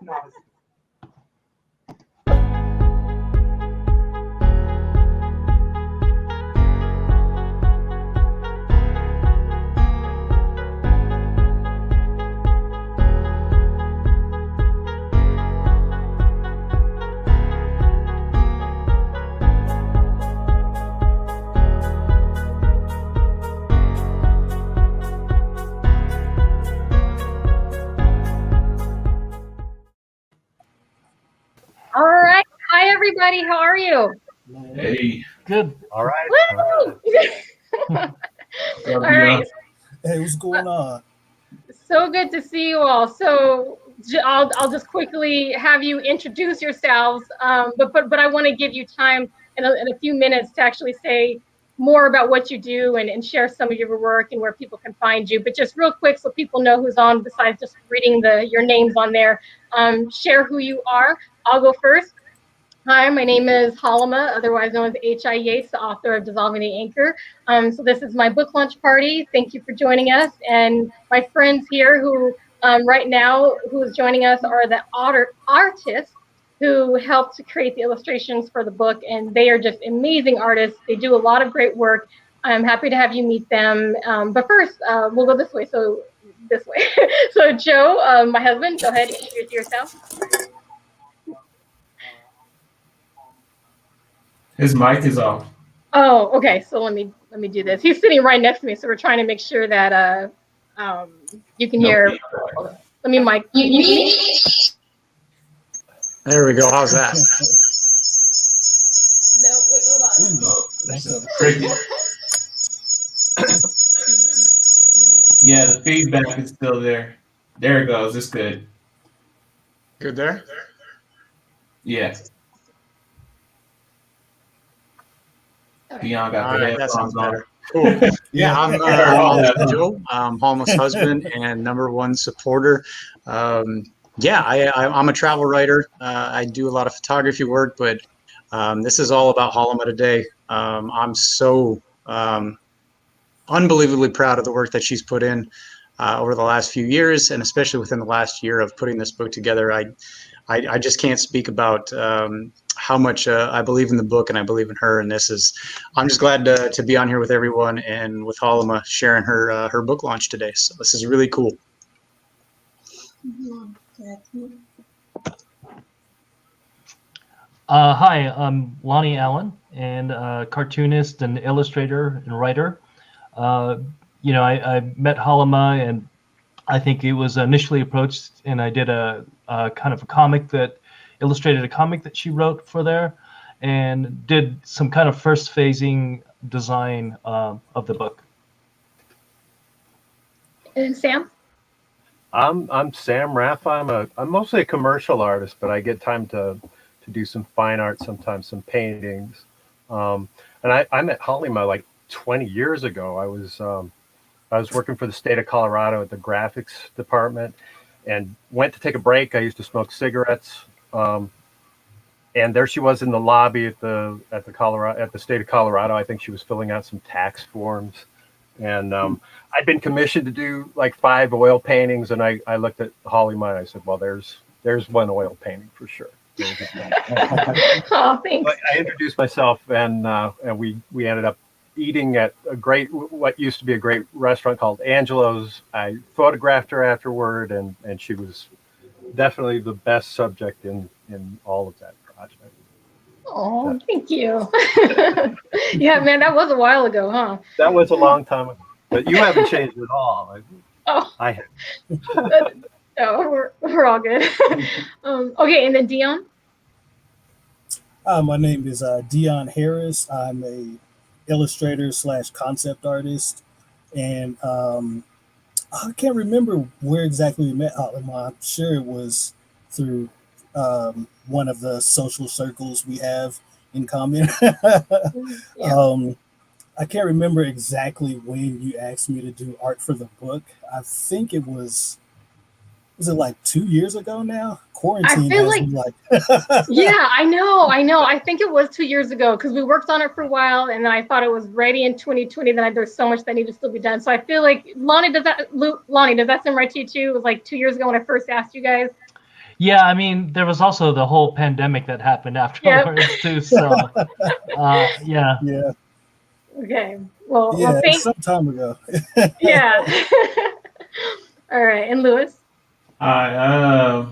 Nice. All right. Hi, everybody. How are you? Hey. Good. All right. Woo! All right. Hey, what's going on? So good to see you all. So I'll just quickly have you introduce yourselves, but I want to give you time in a few minutes to actually say more about what you do and share some of your work and where people can find you. But just real quick, so people know who's on, besides just reading your names on there, share who you are. I'll go first. Hi, my name is Halima, otherwise known as H.I. Yates, the author of Dissolving the Anchor. So this is my book launch party. Thank you for joining us. And my friends here who right now who is joining us are the artists who helped to create the illustrations for the book. And they are just amazing artists. They do a lot of great work. I'm happy to have you meet them. But first, we'll go this way. So Joe, my husband, go ahead and introduce yourself. His mic is off. Oh, okay. So let me do this. He's sitting right next to me, so we're trying to make sure that you can hear. Let me mic. There we go. How's that? No, wait, hold on. That's tricky. Yeah, the feedback is still there. There it goes. It's good. Good there? Yeah. Dion got All the right, that sounds headphones on. better. Cool. Yeah, I'm Joe. I'm Halma's husband and #1 supporter. I'm a travel writer. I do a lot of photography work, but this is all about Halima today. I'm so unbelievably proud of the work that she's put in over the last few years, and especially within the last year of putting this book together. I just can't speak about how much I believe in the book and I believe in her. And I'm just glad to be on here with everyone and with Halima sharing her book launch today. So this is really cool. Hi, I'm Lonnie Allen, and cartoonist and illustrator and writer. I met Halima, and I think it was initially approached, and I did a kind of a comic illustrated a comic that she wrote for there, and did some kind of first phasing design of the book. And Sam? I'm Sam Raffa. I'm mostly a commercial artist, but I get time to do some fine art, sometimes some paintings. And I met Halima like 20 years ago. I was working for the state of Colorado at the graphics department, and went to take a break. I used to smoke cigarettes. And there she was in the lobby at the state of Colorado. I think she was filling out some tax forms, and I'd been commissioned to do like 5 oil paintings. And I looked at Halima and I said, "Well, there's one oil painting for sure." Oh, thanks. But I introduced myself, and we ended up eating at what used to be a great restaurant called Angelo's. I photographed her afterward, and she was definitely the best subject in all of that project. Oh, thank you. Yeah, man, that was a while ago, huh? That was a long time ago, but you haven't changed at all. I have. No, we're all good. Okay, and then Dion? My name is Dion Harris. I'm a illustrator / concept artist, and I can't remember where exactly we met. I'm sure it was through one of the social circles we have in common. Yeah. I can't remember exactly when you asked me to do art for the book. I think it was it like 2 years ago now? Quarantine I feel has me like yeah, I know. I think it was 2 years ago, because we worked on it for a while, and then I thought it was ready in 2020. Then there's so much that needed to still be done. So I feel like Lonnie, does that sound right to you too? It was like 2 years ago when I first asked you guys. Yeah, I mean, there was also the whole pandemic that happened afterwards too. So, yeah. Yeah, Okay. Well, yeah, it's thank. some time ago. Yeah. All right. And Lewis. I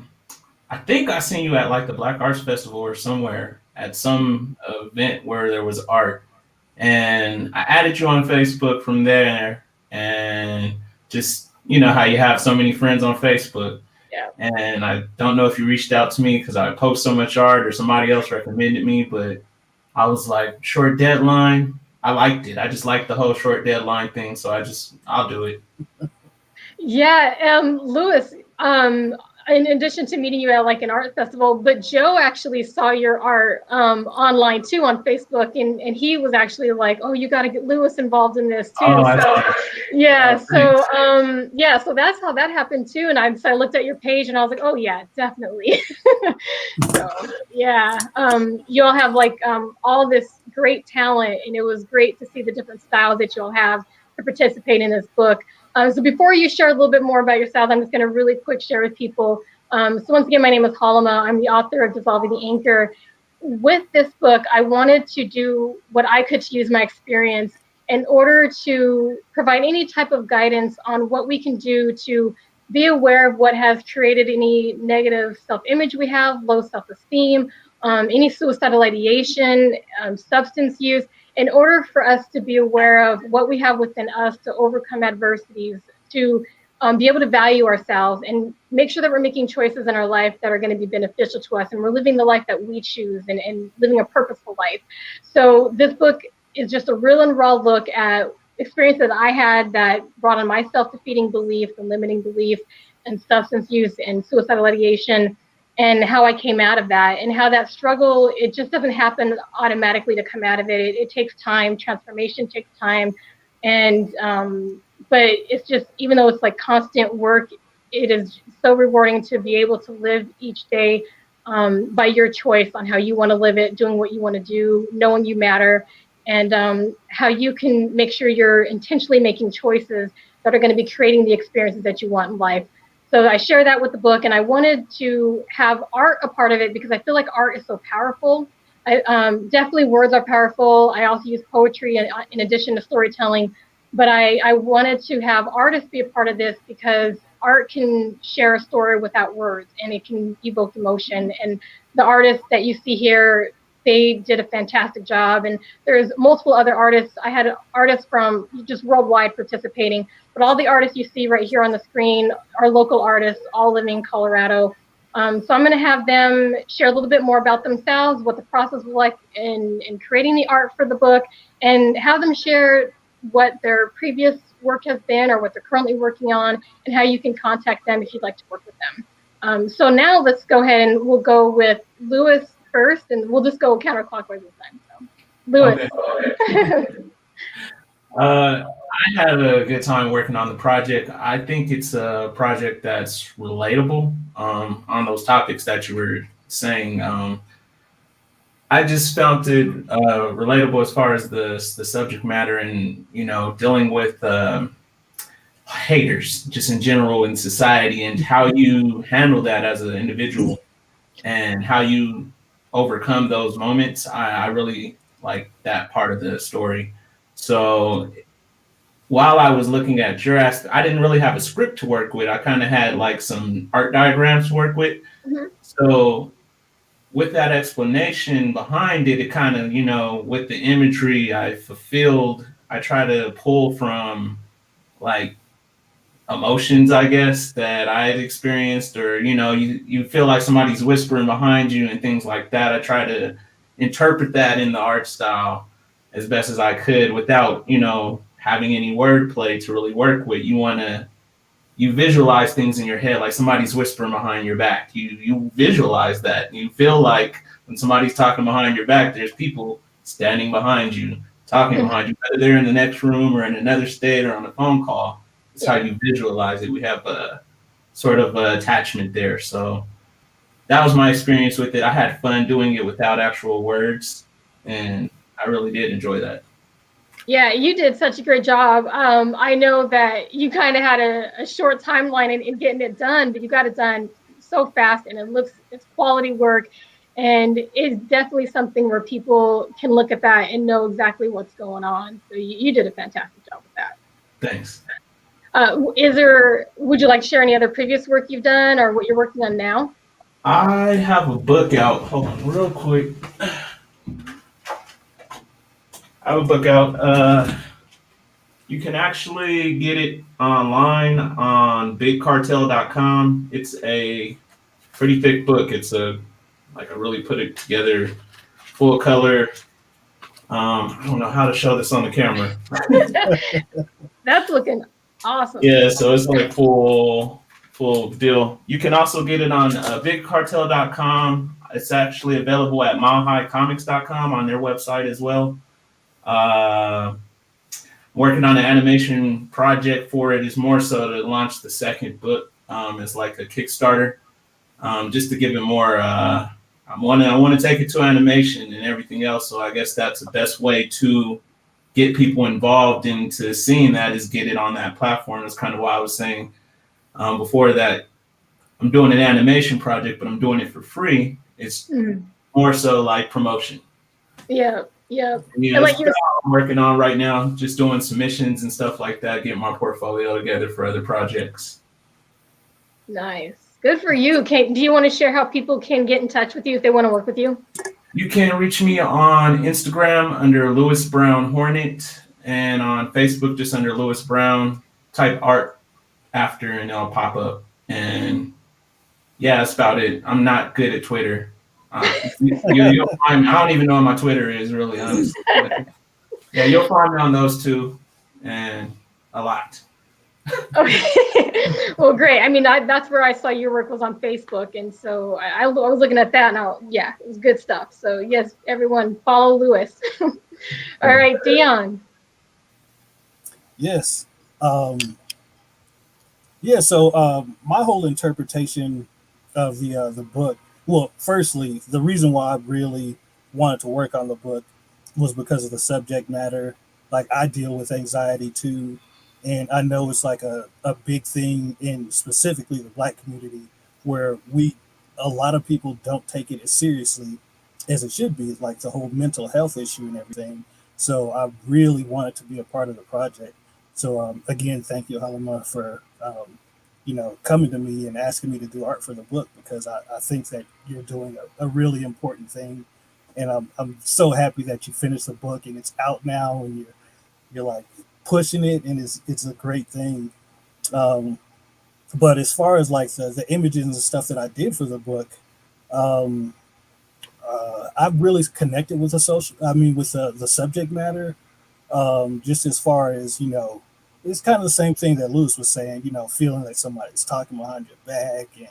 I think I seen you at like the Black Arts Festival or somewhere at some event where there was art, and I added you on Facebook from there, and just how you have so many friends on Facebook, Yeah. and I don't know if you reached out to me because I post so much art or somebody else recommended me, but I was like short deadline. I liked it. I just liked the whole short deadline thing, so I'll do it. Yeah, Lewis, in addition to meeting you at like an art festival, but Joe actually saw your art online too on Facebook, and he was actually like, "Oh, you got to get Lewis involved in this too." Oh, I So, see. yeah, Oh, thanks. so that's how that happened too. And I looked at your page and I was like, "Oh yeah, definitely." So yeah, you all have like all this great talent, and it was great to see the different styles that you all have to participate in this book. So before you share a little bit more about yourself, I'm just going to really quick share with people. So once again, my name is Halima. I'm the author of Dissolving the Anchor. With this book, I wanted to do what I could to use my experience in order to provide any type of guidance on what we can do to be aware of what has created any negative self-image we have, low self-esteem, any suicidal ideation, substance use, in order for us to be aware of what we have within us to overcome adversities, to be able to value ourselves and make sure that we're making choices in our life that are going to be beneficial to us and we're living the life that we choose and living a purposeful life. So this book is just a real and raw look at experience that I had that brought on my self-defeating beliefs and limiting beliefs and substance use and suicidal ideation, and how I came out of that, and how that struggle, it just doesn't happen automatically to come out of it. It takes time. Transformation takes time. And, but it's just, even though it's like constant work, it is so rewarding to be able to live each day by your choice on how you want to live it, doing what you want to do, knowing you matter, and how you can make sure you're intentionally making choices that are going to be creating the experiences that you want in life. So I share that with the book, and I wanted to have art a part of it because I feel like art is so powerful. Definitely words are powerful. I also use poetry in addition to storytelling, but I wanted to have artists be a part of this because art can share a story without words, and it can evoke emotion. And the artists that you see here, they did a fantastic job. And there's multiple other artists. I had artists from just worldwide participating, but all the artists you see right here on the screen are local artists, all living in Colorado. So I'm going to have them share a little bit more about themselves, what the process was like in creating the art for the book, and have them share what their previous work has been or what they're currently working on, and how you can contact them if you'd like to work with them. So now let's go ahead and we'll go with Lewis first, and we'll just go counterclockwise this time. So, Lewis. Okay. I had a good time working on the project. I think it's a project that's relatable on those topics that you were saying. I just found it relatable as far as the subject matter and dealing with haters just in general in society and how you handle that as an individual and how you overcome those moments. I really like that part of the story. So while I was looking at your aspect, I didn't really have a script to work with. I kind of had like some art diagrams to work with. Mm-hmm. So with that explanation behind it, it kind of, with the imagery I try to pull from like emotions, I guess, that I had experienced, or, you feel like somebody's whispering behind you and things like that. I try to interpret that in the art style as best as I could without, having any wordplay to really work with. You visualize things in your head like somebody's whispering behind your back. You visualize that. You feel like when somebody's talking behind your back, there's people standing behind you, talking behind you, whether they're in the next room or in another state or on a phone call. It's how you visualize it. We have a sort of attachment there. So that was my experience with it. I had fun doing it without actual words, and I really did enjoy that. Yeah, you did such a great job. I know that you kind of had a short timeline in getting it done, but you got it done so fast, and it's quality work, and it's definitely something where people can look at that and know exactly what's going on. So you did a fantastic job with that. Thanks. Would you like to share any other previous work you've done or what you're working on now? I have a book out. Hold on, real quick. I have a book out. You can actually get it online on bigcartel.com. It's a pretty thick book. It's I really put it together, full color. I don't know how to show this on the camera. That's looking awesome. Yeah, so it's like full deal. You can also get it on bigcartel.com. It's actually available at milehighcomics.com on their website as well. Working on an animation project for it is more so to launch the second book. It's like a Kickstarter, just to give it more. I want to take it to animation and everything else. So I guess that's the best way to get people involved into seeing that is get it on that platform. That's kind of why I was saying before that I'm doing an animation project, but I'm doing it for free. It's more so like promotion. Yeah. You know, I'm working on right now, just doing submissions and stuff like that, getting my portfolio together for other projects. Nice. Good for you. Do you want to share how people can get in touch with you if they want to work with you? You can reach me on Instagram under Lewis Brown Hornet, and on Facebook just under Lewis Brown. Type art after and it'll pop up. And yeah, that's about it. I'm not good at Twitter. You'll find, I don't even know what my Twitter is, really, honestly. Yeah, you'll find me on those two, and a lot. Okay. Well, great. I mean, that's where I saw your work was on Facebook, and so I was looking at that, and yeah, it was good stuff. So yes, everyone follow Lewis. All right, Dion. Yes. Yeah. So my whole interpretation of the book. Well, firstly, the reason why I really wanted to work on the book was because of the subject matter. Like, I deal with anxiety too, and I know it's like a big thing in specifically the Black community, where a lot of people don't take it as seriously as it should be, like the whole mental health issue and everything. So I really wanted to be a part of the project. So again, thank you, Halima, for coming to me and asking me to do art for the book, because I think that you're doing a really important thing, and I'm so happy that you finished the book and it's out now, and you're like pushing it, and it's a great thing. But as far as like the images and the stuff that I did for the book, I've really connected with the subject matter, just as far as, it's kind of the same thing that Lewis was saying, feeling like somebody's talking behind your back, and,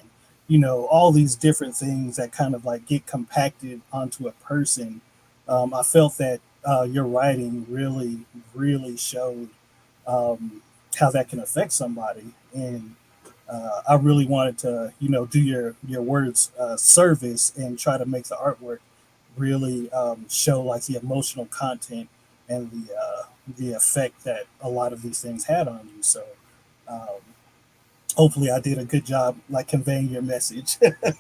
all these different things that kind of like get compacted onto a person. I felt that your writing really, really showed how that can affect somebody. And I really wanted to, do your words service and try to make the artwork really show like the emotional content and the effect that a lot of these things had on you. So hopefully I did a good job like conveying your message.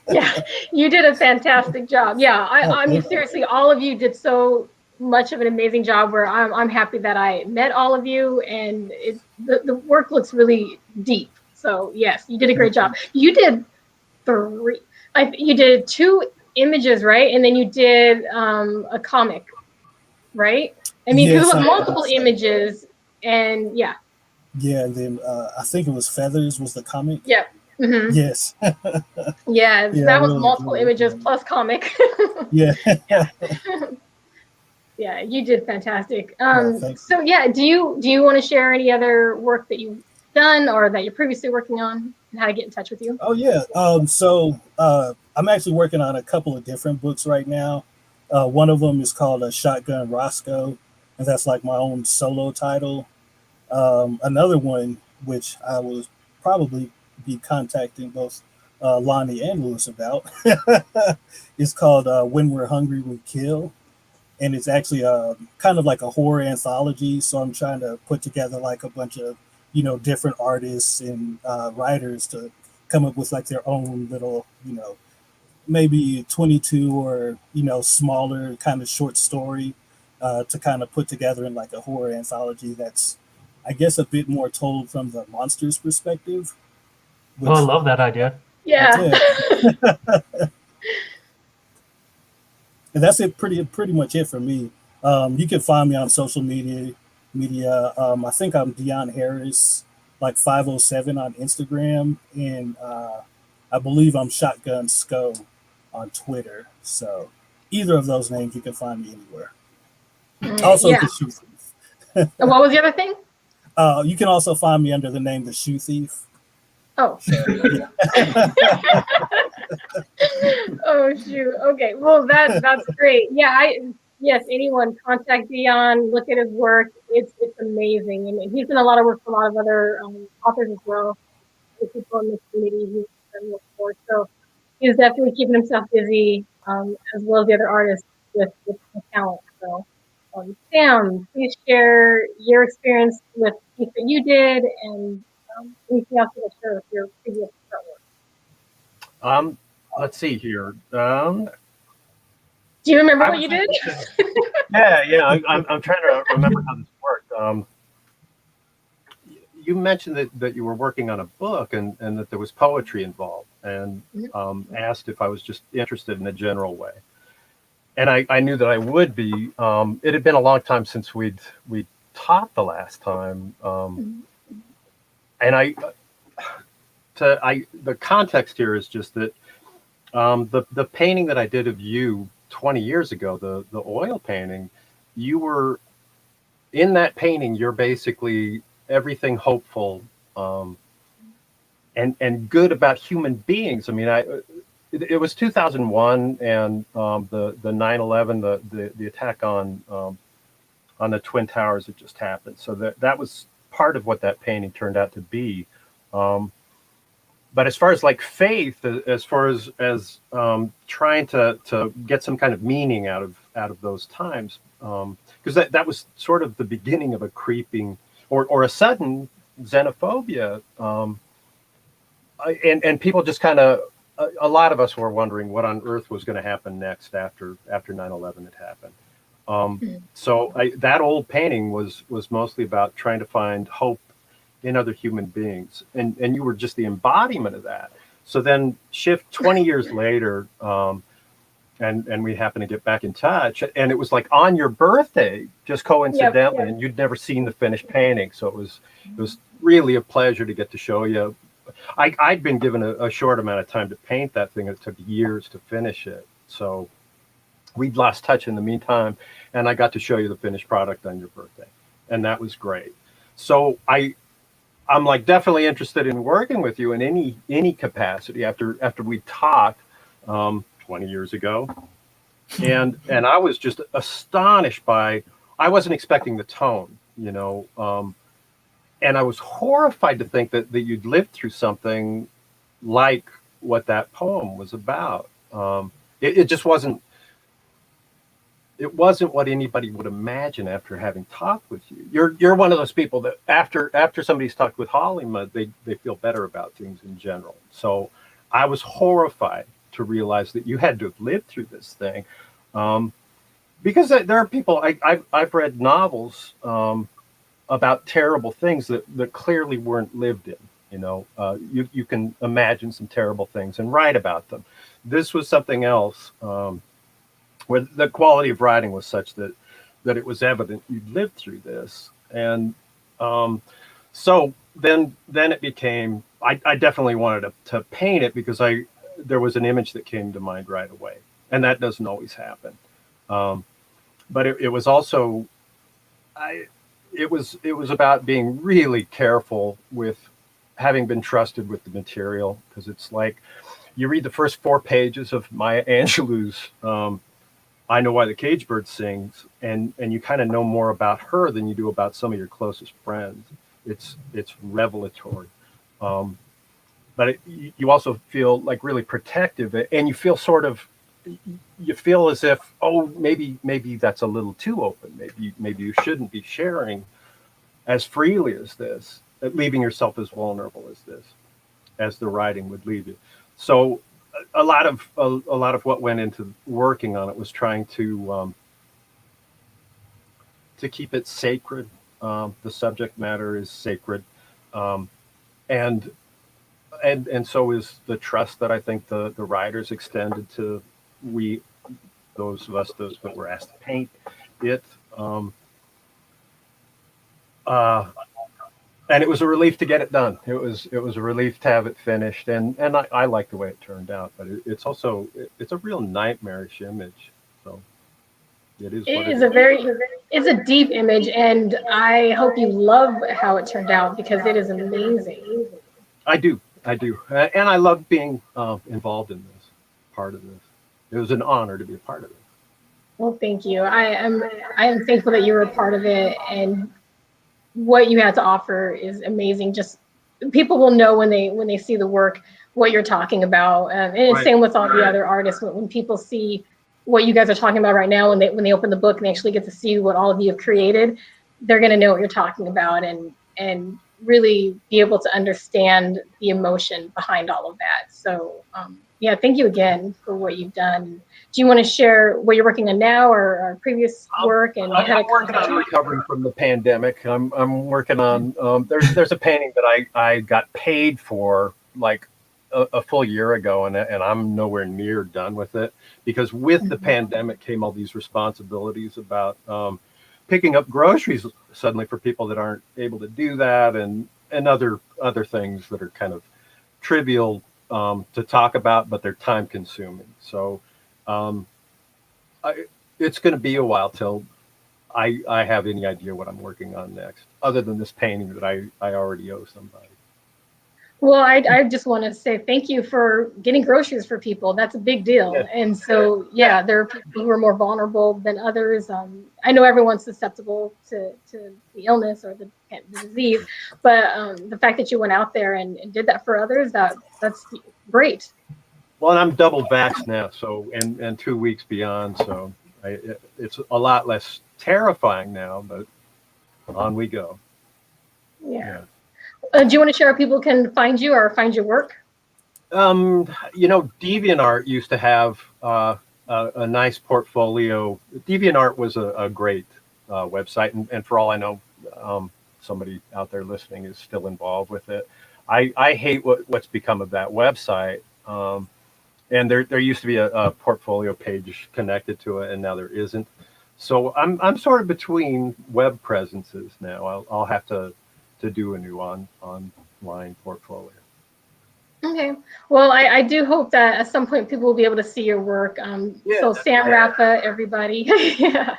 Yeah, you did a fantastic job. Yeah, I mean, seriously, all of you did so much of an amazing job, where I'm happy that I met all of you, and the work looks really deep. So yes, you did a great job. You did you did 2 images, right? And then you did a comic, right? I mean, because Yes, it was multiple images, and yeah. Yeah, and then I think it was Feathers was the comic. Yeah. Mm-hmm. Yes. Yeah, that was multiple images plus comic. Yeah. Yeah, you did fantastic. So yeah, do you want to share any other work that you've done or that you're previously working on, and how to get in touch with you? Oh yeah. So I'm actually working on a couple of different books right now. One of them is called Shotgun Roscoe, and that's like my own solo title. Another one, which I will probably be contacting both Lonnie and Lewis about, is called When We're Hungry, We Kill. And it's actually kind of like a horror anthology. So I'm trying to put together like a bunch of, different artists and writers to come up with like their own little, maybe 22 or, smaller kind of short story to kind of put together in like a horror anthology that's, I guess, a bit more told from the monster's perspective. Oh, I Which, love that idea. Yeah. yeah, and that's it. Pretty much it for me. You can find me on social media. I think I'm Dion Harris, like 507 on Instagram, and I believe I'm Shotgun Sco on Twitter. So either of those names, you can find me anywhere. Also, Yeah. the Shoe Thief. And what was the other thing? You can also find me under the name the Shoe Thief. Oh. So yeah. Oh shoot. Okay. Well, that's great. Yeah. Yes. Anyone contact Dion. Look at his work. It's amazing, and he's done a lot of work for a lot of other authors as well. The people in the community he's done work for. So he's definitely keeping himself busy, as well as the other artists with the talent. So, Sam, please share your experience with the piece that you did, and anything else you want to share with your previous artwork. Let's see here. Do you remember I what was you did? yeah. I'm trying to remember how this worked. You mentioned that you were working on a book and that there was poetry involved, and asked if I was just interested in a general way. And I knew that I would be. It had been a long time since we'd taught the last time, and the context here is just that the painting that I did of you 20 years ago, the oil painting, you were in that painting. You're basically everything hopeful and good about human beings. I mean, it was 2001, and the 9/11, the attack on the Twin Towers had just happened. So that was part of what that painting turned out to be. But as far as like faith, as far as trying to get some kind of meaning out of those times, because that was sort of the beginning of a creeping or a sudden xenophobia, and people just kind of, a lot of us were wondering what on earth was going to happen next after 9/11 had happened. So that old painting was mostly about trying to find hope in other human beings, and you were just the embodiment of that. So then shift 20 years later, and we happened to get back in touch, and it was like on your birthday, just coincidentally, Yep. and you'd never seen the finished painting, so it was really a pleasure to get to show you. I'd been given a short amount of time to paint that thing. It took years to finish it, so we'd lost touch in the meantime, and I got to show you the finished product on your birthday, and that was great. So I'm like definitely interested in working with you in any capacity after we talked 20 years ago, and I was just astonished by, I wasn't expecting the tone, and I was horrified to think that you'd lived through something like what that poem was about. It just wasn't. It wasn't what anybody would imagine after having talked with you. You're one of those people that after somebody's talked with Hollyma, they feel better about things in general. So I was horrified to realize that you had to have lived through this thing, because there are people. I've read novels about terrible things that clearly weren't lived in. You can imagine some terrible things and write about them. This was something else. Where the quality of writing was such that it was evident you'd lived through this, and so then it became. I definitely wanted to paint it because there was an image that came to mind right away, and that doesn't always happen. But it was also, it was about being really careful with having been trusted with the material, because it's like you read the first 4 pages of Maya Angelou's. I Know Why the Cage Bird Sings, and you kind of know more about her than you do about some of your closest friends. It's revelatory, but you also feel like really protective, and you feel you feel as if, oh, maybe that's a little too open. Maybe you shouldn't be sharing as freely as this, leaving yourself as vulnerable as this. as the writing would lead you. So a lot of what went into working on it was trying to keep it sacred. The subject matter is sacred, um, and so is the trust that I think the writers extended to we, those of us that were asked to paint it. And it was a relief to get it done. It was a relief to have it finished, and I like the way it turned out. But it's also it's a real nightmarish image. So it is. It is a very, it's a deep image, and I hope you love how it turned out because it is amazing. I do, and I love being involved in this, part of this. It was an honor to be a part of it. Well, thank you. I am thankful that you were a part of it, and what you had to offer is amazing. Just people will know when they see the work what you're talking about, and it's Right. same with all the other artists. When people see what you guys are talking about right now, when they open the book and they actually get to see what all of you have created, they're going to know what you're talking about and really be able to understand the emotion behind all of that. So yeah, thank you again for what you've done. Do you want to share what you're working on now or previous work and how I'm working on recovering from the pandemic. I'm working on there's a painting that I got paid for like a full year ago, and I'm nowhere near done with it because with the pandemic came all these responsibilities about picking up groceries suddenly for people that aren't able to do that, and other things that are kind of trivial to talk about, but they're time consuming. So it's going to be a while till I have any idea what I'm working on next, other than this painting that I already owe somebody. Well, I just want to say thank you for getting groceries for people. That's a big deal. Yeah. And so, yeah, there are people who are more vulnerable than others. I know everyone's susceptible to the illness or the disease, but the fact that you went out there and did that for others, that's great. Well, and I'm double vaxxed now, so and 2 weeks beyond, so it's a lot less terrifying now, but on we go. Yeah. Do you want to share how people can find you or find your work? DeviantArt used to have a nice portfolio. DeviantArt was a great website, and for all I know, somebody out there listening is still involved with it. I hate what's become of that website. And there used to be a portfolio page connected to it, and now there isn't. So I'm sort of between web presences now. I'll have to do a new online portfolio. Okay. Well, I do hope that at some point people will be able to see your work. So Sam Rafa, everybody. Yeah.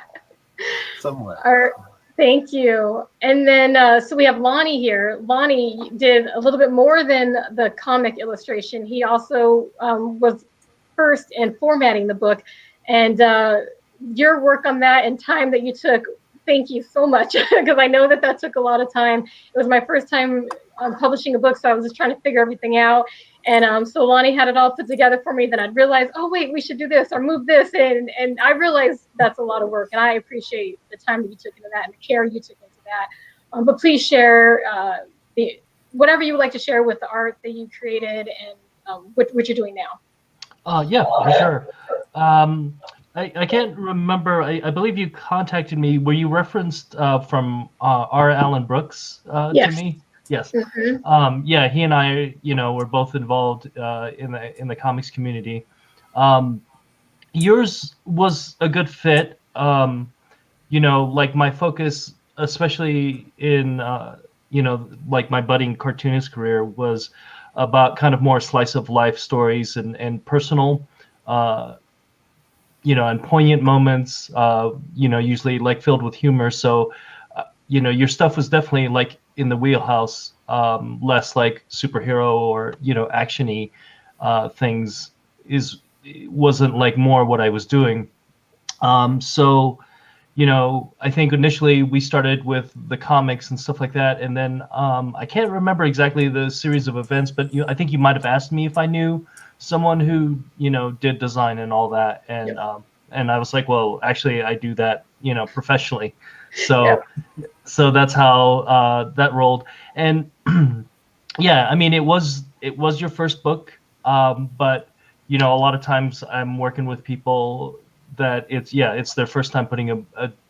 Somewhere. Thank you. And then, so we have Lonnie here. Lonnie did a little bit more than the comic illustration. He also was first in formatting the book. And your work on that and time that you took, thank you so much, because I know that took a lot of time. It was my first time publishing a book, so I was just trying to figure everything out. And so Lonnie had it all put together for me. Then I'd realize, oh wait, we should do this or move this in. And I realized that's a lot of work, and I appreciate the time that you took into that and the care you took into that. But please share whatever you would like to share with the art that you created and what you're doing now. Yeah, for sure. I can't remember. I believe you contacted me. Were you referenced from R. Allen Brooks Yes. to me? Yes. Mm-hmm. Yeah, he and I, were both involved in the comics community. Yours was a good fit. Like my focus, especially in like my budding cartoonist career, was about kind of more slice of life stories and personal, and poignant moments. Usually like filled with humor. So, your stuff was definitely like in the wheelhouse, less like superhero or actiony things. It wasn't like more what I was doing. So I think initially we started with the comics and stuff like that, and then I can't remember exactly the series of events, but I think you might have asked me if I knew someone who did design and all that, and and I was like, well, actually I do that professionally. So so that's how that rolled. And yeah, I mean, it was it was your first book, but you know, a lot of times I'm working with people that it's their first time putting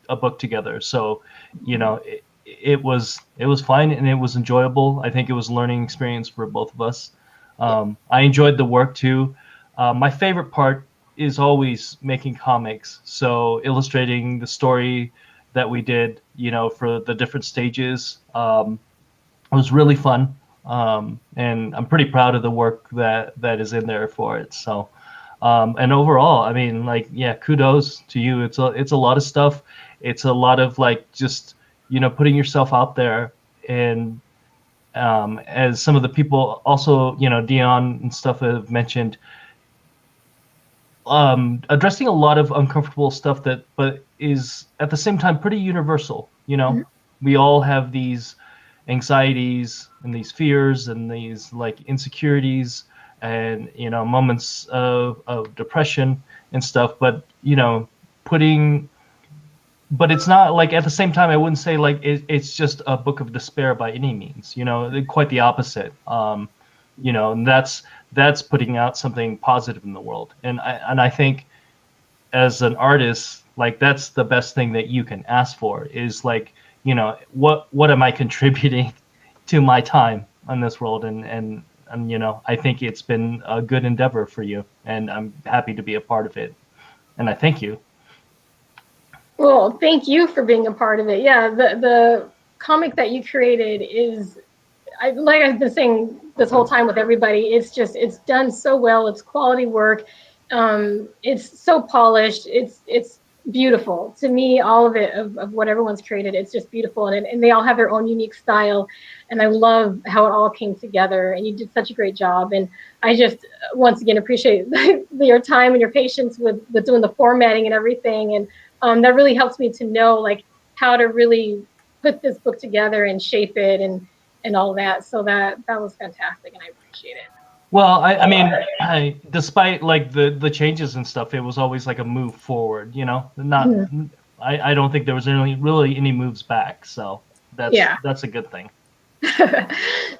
a book together. So, you know, it was fine and it was enjoyable. I think it was a learning experience for both of us. I enjoyed the work too. My favorite part is always making comics. So illustrating the story that we did, you know, for the different stages. It was really fun. And I'm pretty proud of the work that is in there for it. So, and overall, I mean, like, yeah, kudos to you. It's a lot of stuff. It's a lot of like just, you know, putting yourself out there. And as some of the people also, you know, Dion and stuff have mentioned, addressing a lot of uncomfortable stuff but is at the same time pretty universal. You know, we all have these anxieties and these fears and these like insecurities and, you know, moments of depression and stuff. But, you know, but it's not like, at the same time, I wouldn't say like it's just a book of despair by any means, you know, quite the opposite. You know, and that's putting out something positive in the world. And I think as an artist, like that's the best thing that you can ask for is like, you know, what am I contributing to my time on this world? And you know, I think it's been a good endeavor for you, and I'm happy to be a part of it. And I thank you. Well, thank you for being a part of it. Yeah, the comic that you created is, like I've been saying this whole time with everybody, it's done so well. It's quality work. It's so polished. It's beautiful to me. All of it of what everyone's created, it's just beautiful, and they all have their own unique style. And I love how it all came together. And you did such a great job. And I just once again appreciate your time and your patience with doing the formatting and everything. And that really helps me to know like how to really put this book together and shape it and all that. So that was fantastic, and I appreciate it. Well, I mean, despite like the changes and stuff, it was always like a move forward, you know. Not, I don't think there was really any moves back. So that's a good thing.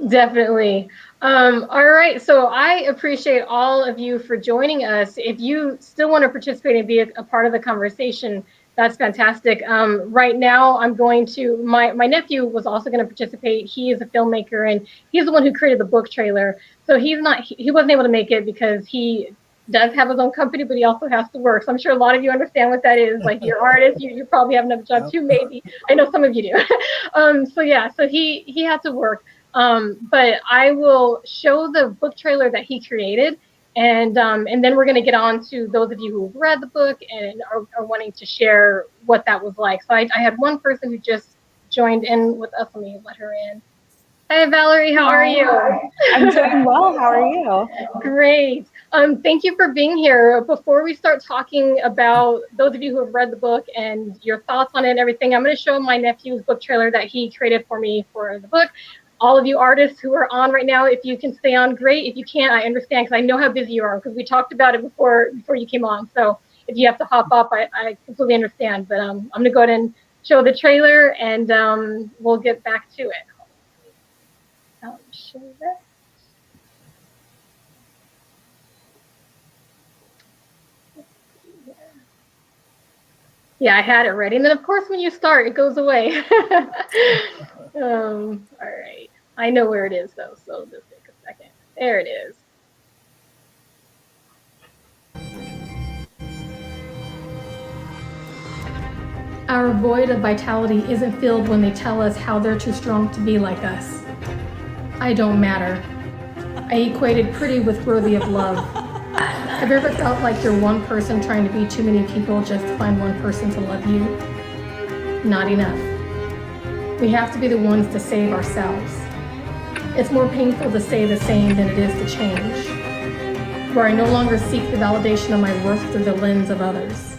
Definitely. All right. So I appreciate all of you for joining us. If you still want to participate and be a part of the conversation, that's fantastic. Right now, I'm going to, my nephew was also going to participate. He is a filmmaker, and he's the one who created the book trailer. So he wasn't able to make it because he does have his own company, but he also has to work. So I'm sure a lot of you understand what that is. Like you're artists, you probably have another job too, maybe. I know some of you do. So he had to work. But I will show the book trailer that he created. And then we're going to get on to those of you who've read the book and are wanting to share what that was like. So I had one person who just joined in with us. Let me let her in. Hi, Valerie. How are you? I'm doing well. How are you? Great. Thank you for being here. Before we start talking about those of you who have read the book and your thoughts on it and everything, I'm going to show my nephew's book trailer that he created for me for the book. All of you artists who are on right now, if you can stay on, great. If you can't, I understand, because I know how busy you are, because we talked about it before you came on. So if you have to hop up, I completely understand. But I'm going to go ahead and show the trailer, and we'll get back to it. I'll show that. Yeah, I had it ready. And then, of course, when you start, it goes away. All right. I know where it is, though, so just take a second. There it is. Our void of vitality isn't filled when they tell us how they're too strong to be like us. I don't matter. I equated pretty with worthy of love. Have you ever felt like you're one person trying to be too many people just to find one person to love you? Not enough. We have to be the ones to save ourselves. It's more painful to stay the same than it is to change, where I no longer seek the validation of my worth through the lens of others.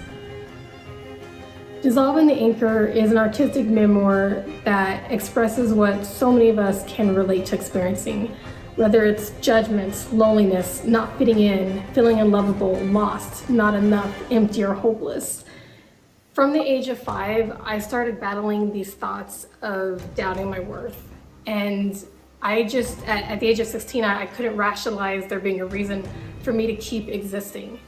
Dissolving the Anchor is an artistic memoir that expresses what so many of us can relate to experiencing, whether it's judgments, loneliness, not fitting in, feeling unlovable, lost, not enough, empty, or hopeless. From the age of 5, I started battling these thoughts of doubting my worth. And I just, at the age of 16, I couldn't rationalize there being a reason for me to keep existing.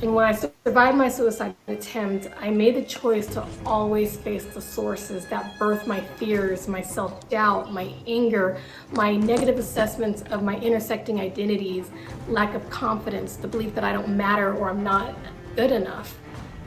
And when I survived my suicide attempt, I made the choice to always face the sources that birthed my fears, my self-doubt, my anger, my negative assessments of my intersecting identities, lack of confidence, the belief that I don't matter or I'm not good enough,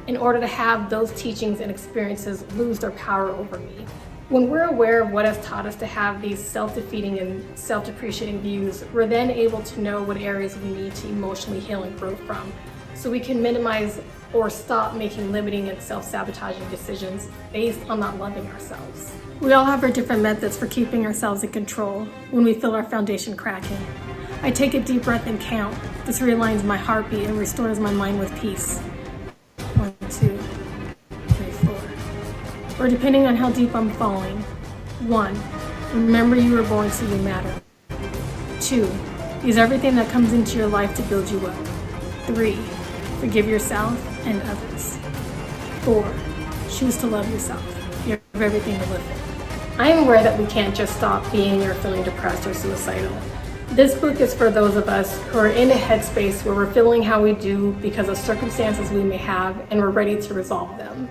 in order to have those teachings and experiences lose their power over me. When we're aware of what has taught us to have these self-defeating and self-depreciating views, we're then able to know what areas we need to emotionally heal and grow from, so we can minimize or stop making limiting and self-sabotaging decisions based on not loving ourselves. We all have our different methods for keeping ourselves in control when we feel our foundation cracking. I take a deep breath and count. This realigns my heartbeat and restores my mind with peace. 1, 2, 3, 4. Or depending on how deep I'm falling. 1, remember you were born so you matter. 2, use everything that comes into your life to build you up. 3, forgive yourself and others. 4, choose to love yourself. You have everything to live for. I am aware that we can't just stop being or feeling depressed or suicidal. This book is for those of us who are in a headspace where we're feeling how we do because of circumstances we may have and we're ready to resolve them.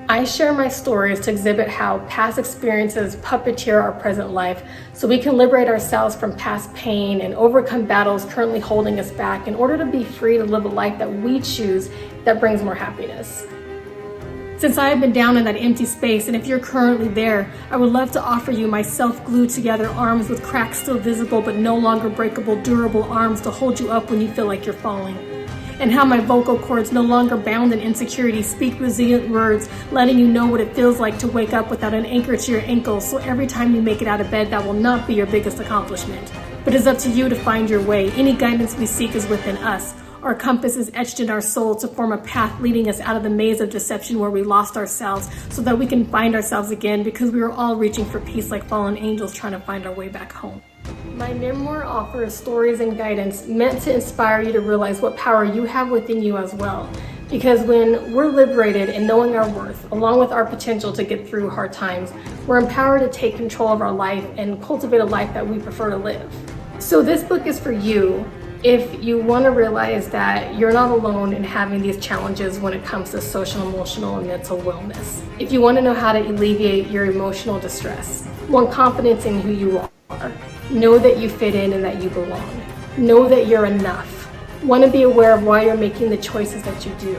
I share my stories to exhibit how past experiences puppeteer our present life so we can liberate ourselves from past pain and overcome battles currently holding us back in order to be free to live a life that we choose that brings more happiness. Since I have been down in that empty space, and if you're currently there, I would love to offer you my self-glued together arms with cracks still visible but no longer breakable, durable arms to hold you up when you feel like you're falling. And how my vocal cords, no longer bound in insecurity, speak resilient words, letting you know what it feels like to wake up without an anchor to your ankles, so every time you make it out of bed, that will not be your biggest accomplishment. But it's up to you to find your way. Any guidance we seek is within us. Our compass is etched in our soul to form a path leading us out of the maze of deception where we lost ourselves, so that we can find ourselves again, because we are all reaching for peace like fallen angels trying to find our way back home. My memoir offers stories and guidance meant to inspire you to realize what power you have within you as well. Because when we're liberated and knowing our worth, along with our potential to get through hard times, we're empowered to take control of our life and cultivate a life that we prefer to live. So this book is for you if you want to realize that you're not alone in having these challenges when it comes to social, emotional, and mental wellness. If you want to know how to alleviate your emotional distress, want confidence in who you are, know that you fit in and that you belong. Know that you're enough. Want to be aware of why you're making the choices that you do.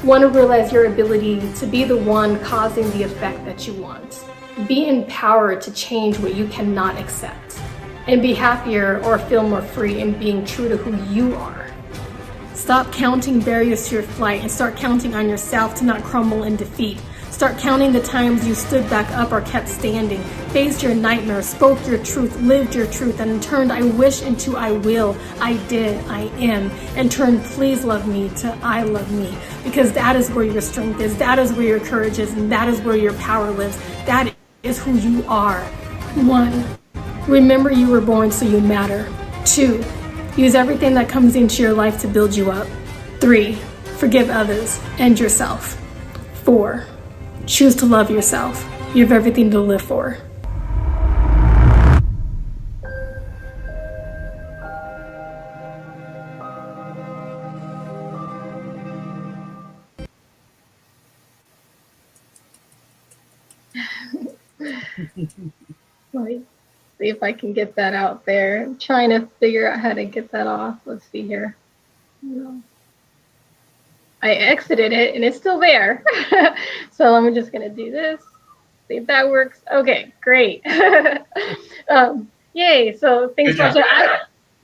Want to realize your ability to be the one causing the effect that you want. Be empowered to change what you cannot accept. And be happier or feel more free in being true to who you are. Stop counting barriers to your flight and start counting on yourself to not crumble in defeat. Start counting the times you stood back up or kept standing, faced your nightmares, spoke your truth, lived your truth, and turned I wish into I will, I did, I am, and turned please love me to I love me. Because that is where your strength is, that is where your courage is, and that is where your power lives. That is who you are. 1, remember you were born so you matter. 2, use everything that comes into your life to build you up. 3, forgive others and yourself. 4, choose to love yourself. You have everything to live for. Let me see if I can get that out there. I'm trying to figure out how to get that off. Let's see here. No. I exited it and it's still there. So I'm just gonna do this, see if that works. Okay, great. Yay, so thanks so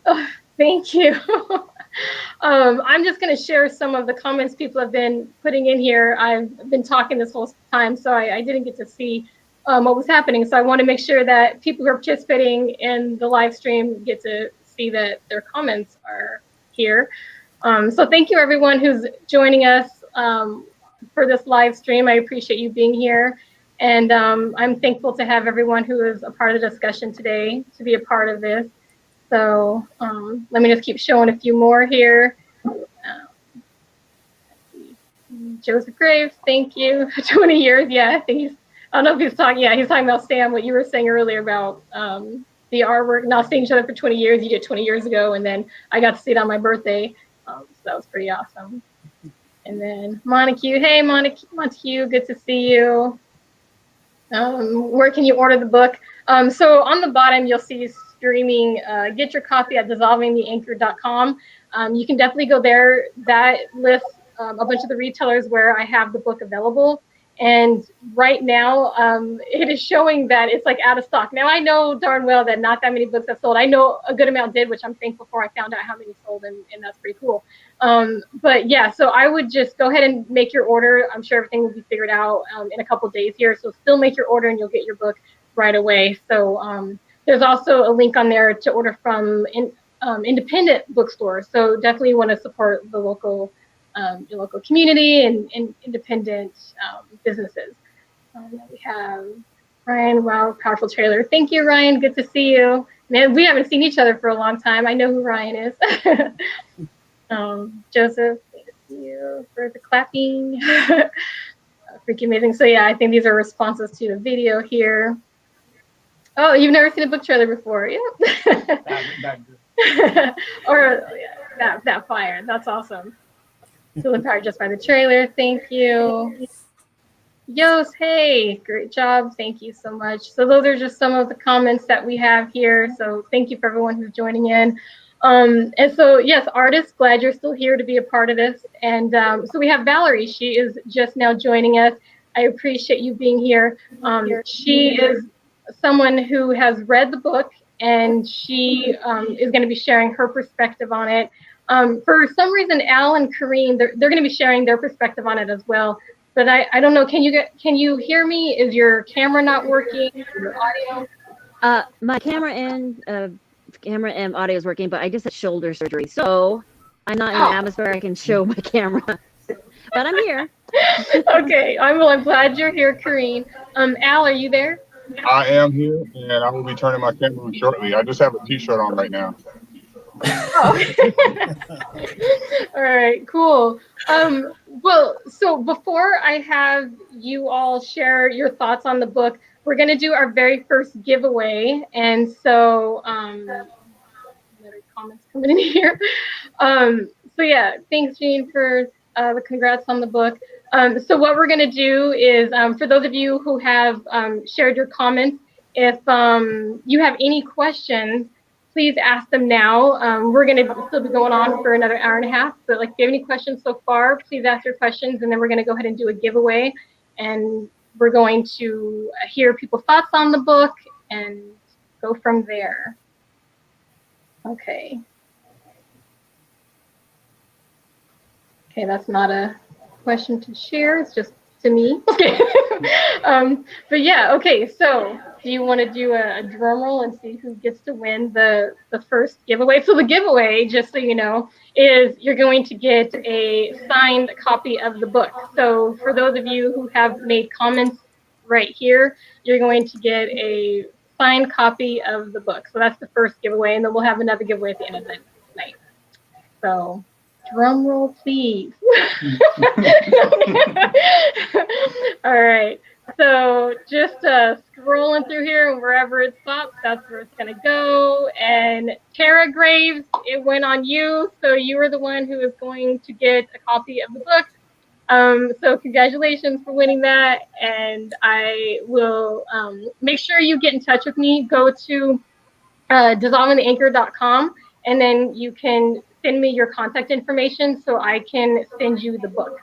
much. Thank you. I'm just gonna share some of the comments people have been putting in here. I've been talking this whole time, so I didn't get to see what was happening. So I want to make sure that people who are participating in the live stream get to see that their comments are here. So thank you everyone who's joining us for this live stream. I appreciate you being here. And I'm thankful to have everyone who is a part of the discussion today to be a part of this. So let me just keep showing a few more here. Joseph Graves, thank you. 20 years, yeah, I think I don't know if he's talking, yeah, he's talking about Sam, what you were saying earlier about the artwork, not seeing each other for 20 years. You did 20 years ago, and then I got to see it on my birthday. So that was pretty awesome. And then Montague, hey Montague, good to see you. Where can you order the book? So on the bottom, you'll see streaming. Get your copy at dissolvingtheanchor.com. You can definitely go there. That lists a bunch of the retailers where I have the book available. And right now, it is showing that it's like out of stock. Now, I know darn well that not that many books have sold. I know a good amount did, which I'm thankful for. I found out how many sold, and that's pretty cool. But yeah, so I would just go ahead and make your order. I'm sure everything will be figured out in a couple days here. So still make your order and you'll get your book right away. So there's also a link on there to order from independent bookstores. So definitely want to support the local your local community and independent businesses. We have Ryan, wow, powerful trailer. Thank you, Ryan. Good to see you. Man, we haven't seen each other for a long time. I know who Ryan is. Joseph, thank you for the clapping. Freaking amazing. So yeah, I think these are responses to the video here. Oh, you've never seen a book trailer before? Yeah. Or yeah, that fire. That's awesome. Feel empowered just by the trailer. Thank you. Yos, hey, great job. Thank you so much. So those are just some of the comments that we have here. So thank you for everyone who's joining in. And so, yes, artists, glad you're still here to be a part of this. And so we have Valerie. She is just now joining us. I appreciate you being here. She is someone who has read the book, and she is going to be sharing her perspective on it. For some reason, Al and Kareen, they're going to be sharing their perspective on it as well. But I don't know. Can you hear me? Is your camera not working? Your audio? My camera and audio is working, but I just had shoulder surgery, so I'm not in the atmosphere I can show my camera. But I'm here. Okay. I'm glad you're here, Kareen. Al, are you there? I am here, and I will be turning my camera on shortly. I just have a T-shirt on right now. Oh. All right, cool. Well, so before I have you all share your thoughts on the book, we're going to do our very first giveaway. And so, another comments coming in here. So yeah, thanks, Jean, for the congrats on the book. So what we're going to do is, for those of you who have shared your comments, if you have any questions, please ask them now. We're going to still be going on for another hour and a half, but like if you have any questions so far, please ask your questions, and then we're going to go ahead and do a giveaway, and we're going to hear people's thoughts on the book and go from there. Okay. Okay, that's not a question to share, it's just to me. But yeah, okay, so do you want to do a drum roll and see who gets to win the first giveaway? So the giveaway, just so you know, is you're going to get a signed copy of the book. So for those of you who have made comments right here, you're going to get a signed copy of the book. So that's the first giveaway, and then we'll have another giveaway at the end of the night. So drum roll, please. All right. So just scrolling through here, and wherever it stops, that's where it's going to go. And Tara Graves, it went on you. So you are the one who is going to get a copy of the book. So congratulations for winning that. And I will make sure you get in touch with me. Go to dissolvingtheanchor.com, and then you can send me your contact information so I can send you the book.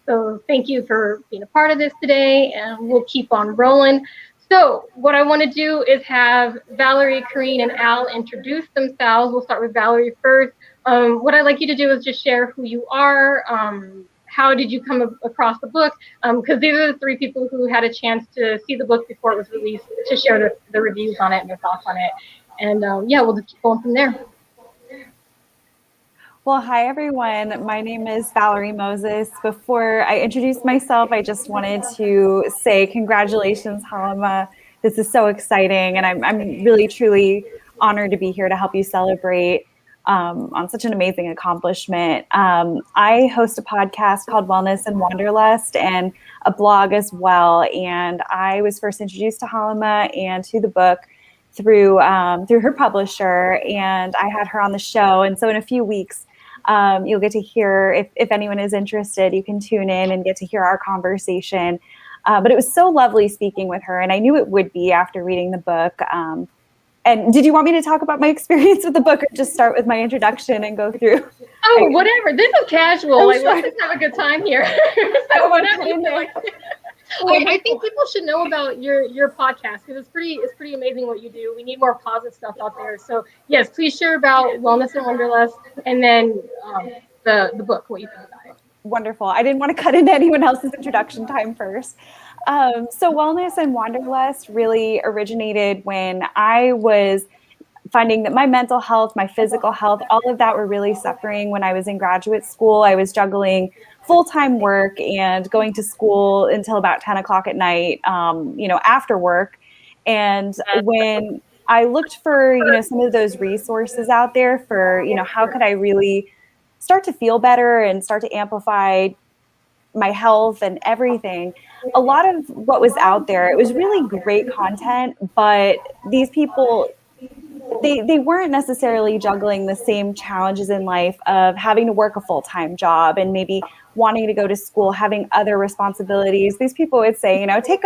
So thank you for being a part of this today, and we'll keep on rolling. So what I want to do is have Valerie, Kareen, and Al introduce themselves. We'll start with Valerie first. What I'd like you to do is just share who you are. How did you come across the book? Because these are the three people who had a chance to see the book before it was released, to share the reviews on it and their thoughts on it. And yeah, we'll just keep going from there. Well, hi, everyone. My name is Valerie Moses. Before I introduce myself, I just wanted to say congratulations, Halima. This is so exciting, and I'm really, truly honored to be here to help you celebrate on such an amazing accomplishment. I host a podcast called Wellness and Wanderlust, and a blog as well. And I was first introduced to Halima and to the book through her publisher, and I had her on the show. And so in a few weeks, you'll get to hear, if anyone is interested, you can tune in and get to hear our conversation. But it was so lovely speaking with her, and I knew it would be after reading the book. And did you want me to talk about my experience with the book, or just start with my introduction and go through? Oh, whatever. This is casual. Oh, like, sure. let's just have a good time here. So whatever you feel like. I think people should know about your podcast, because it's pretty amazing what you do. We need more positive stuff out there. So yes, please share about Wellness and Wanderlust, and then the book, what you think about it. Wonderful. I didn't want to cut into anyone else's introduction time first. So Wellness and Wanderlust really originated when I was finding that my mental health, my physical health, all of that were really suffering when I was in graduate school. I was juggling full-time work and going to school until about 10 o'clock at night, after work. And when I looked for, some of those resources out there for, how could I really start to feel better and start to amplify my health and everything, a lot of what was out there, it was really great content, but these people, they weren't necessarily juggling the same challenges in life of having to work a full-time job and maybe wanting to go to school, having other responsibilities. These people would say, take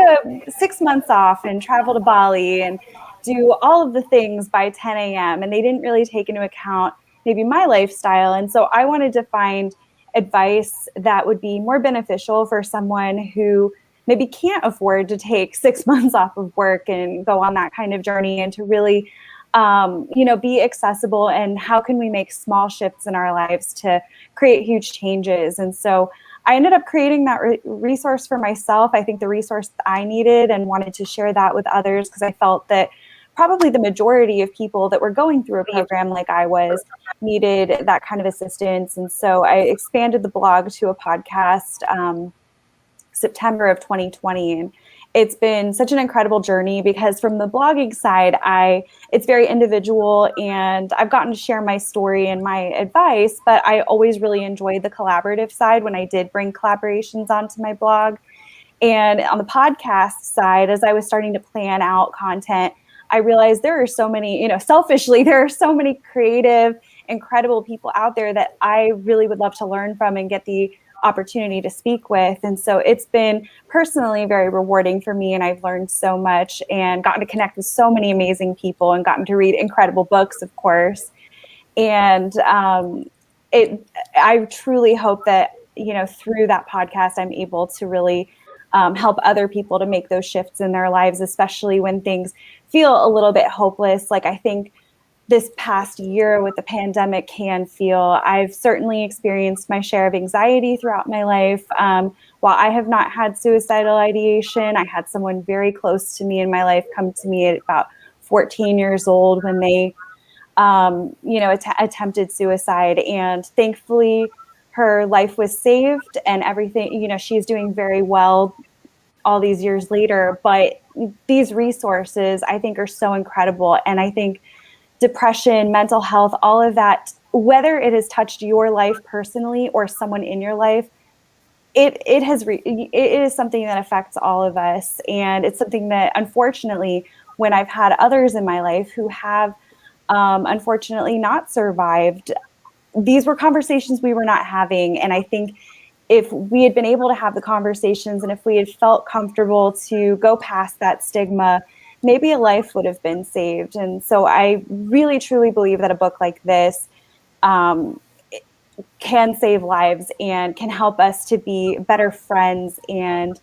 6 months off and travel to Bali and do all of the things by 10 a.m. And they didn't really take into account maybe my lifestyle. And so I wanted to find advice that would be more beneficial for someone who maybe can't afford to take 6 months off of work and go on that kind of journey, and to really be accessible, and how can we make small shifts in our lives to create huge changes. And so I ended up creating that resource for myself. I think the resource that I needed, and wanted to share that with others, because I felt that probably the majority of people that were going through a program like I was needed that kind of assistance. And so I expanded the blog to a podcast September of 2020. And it's been such an incredible journey, because from the blogging side, it's very individual, and I've gotten to share my story and my advice, but I always really enjoyed the collaborative side when I did bring collaborations onto my blog. And on the podcast side, as I was starting to plan out content, I realized there are so many, selfishly, there are so many creative, incredible people out there that I really would love to learn from and get the opportunity to speak with. And so it's been personally very rewarding for me, and I've learned so much and gotten to connect with so many amazing people and gotten to read incredible books, of course. And I truly hope that, through that podcast, I'm able to really help other people to make those shifts in their lives, especially when things feel a little bit hopeless. Like, I think this past year with the pandemic can feel, I've certainly experienced my share of anxiety throughout my life. While I have not had suicidal ideation, I had someone very close to me in my life come to me at about 14 years old when they, attempted suicide. And thankfully, her life was saved and everything, she's doing very well all these years later. But these resources, I think, are so incredible. And I think depression, mental health, all of that, whether it has touched your life personally or someone in your life, it is something that affects all of us. And it's something that, unfortunately, when I've had others in my life who have unfortunately not survived, these were conversations we were not having. And I think if we had been able to have the conversations, and if we had felt comfortable to go past that stigma, maybe a life would have been saved. And so I really, truly believe that a book like this can save lives and can help us to be better friends and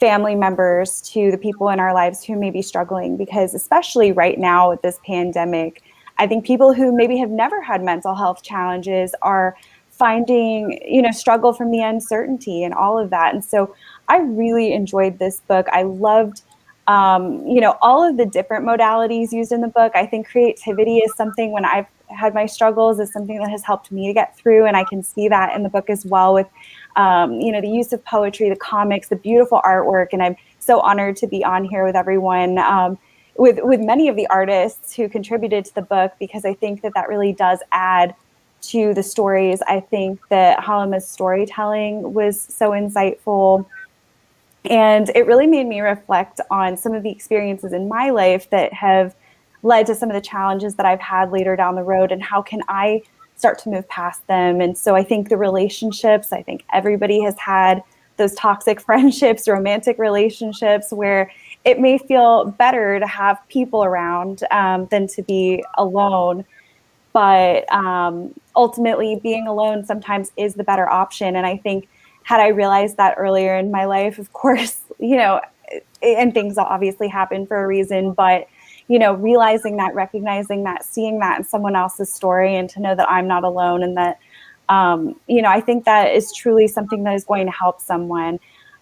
family members to the people in our lives who may be struggling. Because especially right now with this pandemic, I think people who maybe have never had mental health challenges are finding, struggle from the uncertainty and all of that. And so I really enjoyed this book. I loved all of the different modalities used in the book. I think creativity is something, when I've had my struggles, is something that has helped me to get through. And I can see that in the book as well, with, the use of poetry, the comics, the beautiful artwork. And I'm so honored to be on here with everyone, with many of the artists who contributed to the book, because I think that really does add to the stories. I think that Halima's storytelling was so insightful. And it really made me reflect on some of the experiences in my life that have led to some of the challenges that I've had later down the road, and how can I start to move past them. And so I think the relationships, I think everybody has had those toxic friendships, romantic relationships, where it may feel better to have people around than to be alone. But ultimately, being alone sometimes is the better option. And I think had I realized that earlier in my life, of course, and things obviously happen for a reason, but realizing that, recognizing that, seeing that in someone else's story, and to know that I'm not alone, and that I think that is truly something that is going to help someone.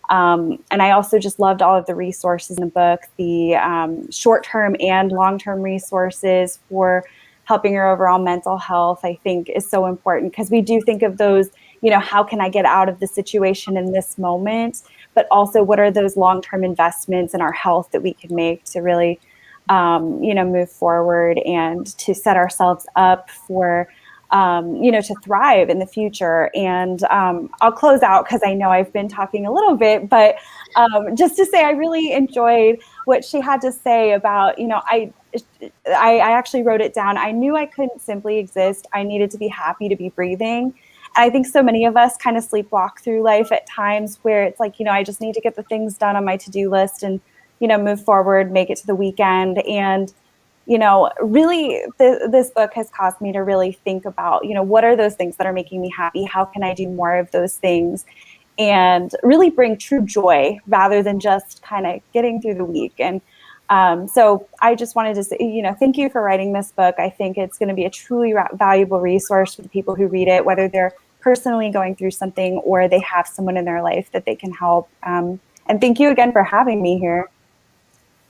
And I also just loved all of the resources in the book, the short-term and long-term resources for helping your overall mental health, I think is so important, because we do think of those, how can I get out of the situation in this moment? But also, what are those long-term investments in our health that we can make to really, move forward and to set ourselves up for, to thrive in the future. And I'll close out because I know I've been talking a little bit, but just to say I really enjoyed what she had to say about, I actually wrote it down. I knew I couldn't simply exist. I needed to be happy to be breathing. And I think so many of us kind of sleepwalk through life at times where it's like, I just need to get the things done on my to-do list and, move forward, make it to the weekend. And, really this book has caused me to really think about, what are those things that are making me happy? How can I do more of those things? And really bring true joy rather than just kind of getting through the week. And so I just wanted to say, thank you for writing this book. I think it's going to be a truly valuable resource for the people who read it, whether they're personally going through something or they have someone in their life that they can help. And thank you again for having me here.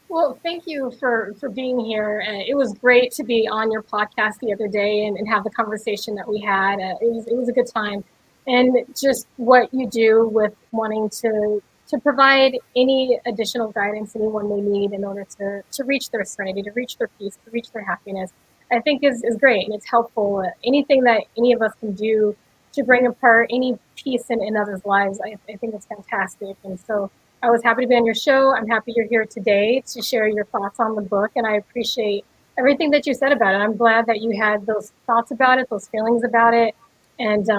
Well, thank you for being here. It was great to be on your podcast the other day and have the conversation that we had. It was a good time. And just what you do with wanting to provide any additional guidance anyone may need in order to reach their serenity, to reach their peace, to reach their happiness, I think is great, and it's helpful. Anything that any of us can do to bring apart any peace in others' lives, I think it's fantastic. And so I was happy to be on your show. I'm happy you're here today to share your thoughts on the book, and I appreciate everything that you said about it. I'm glad that you had those thoughts about it, those feelings about it, and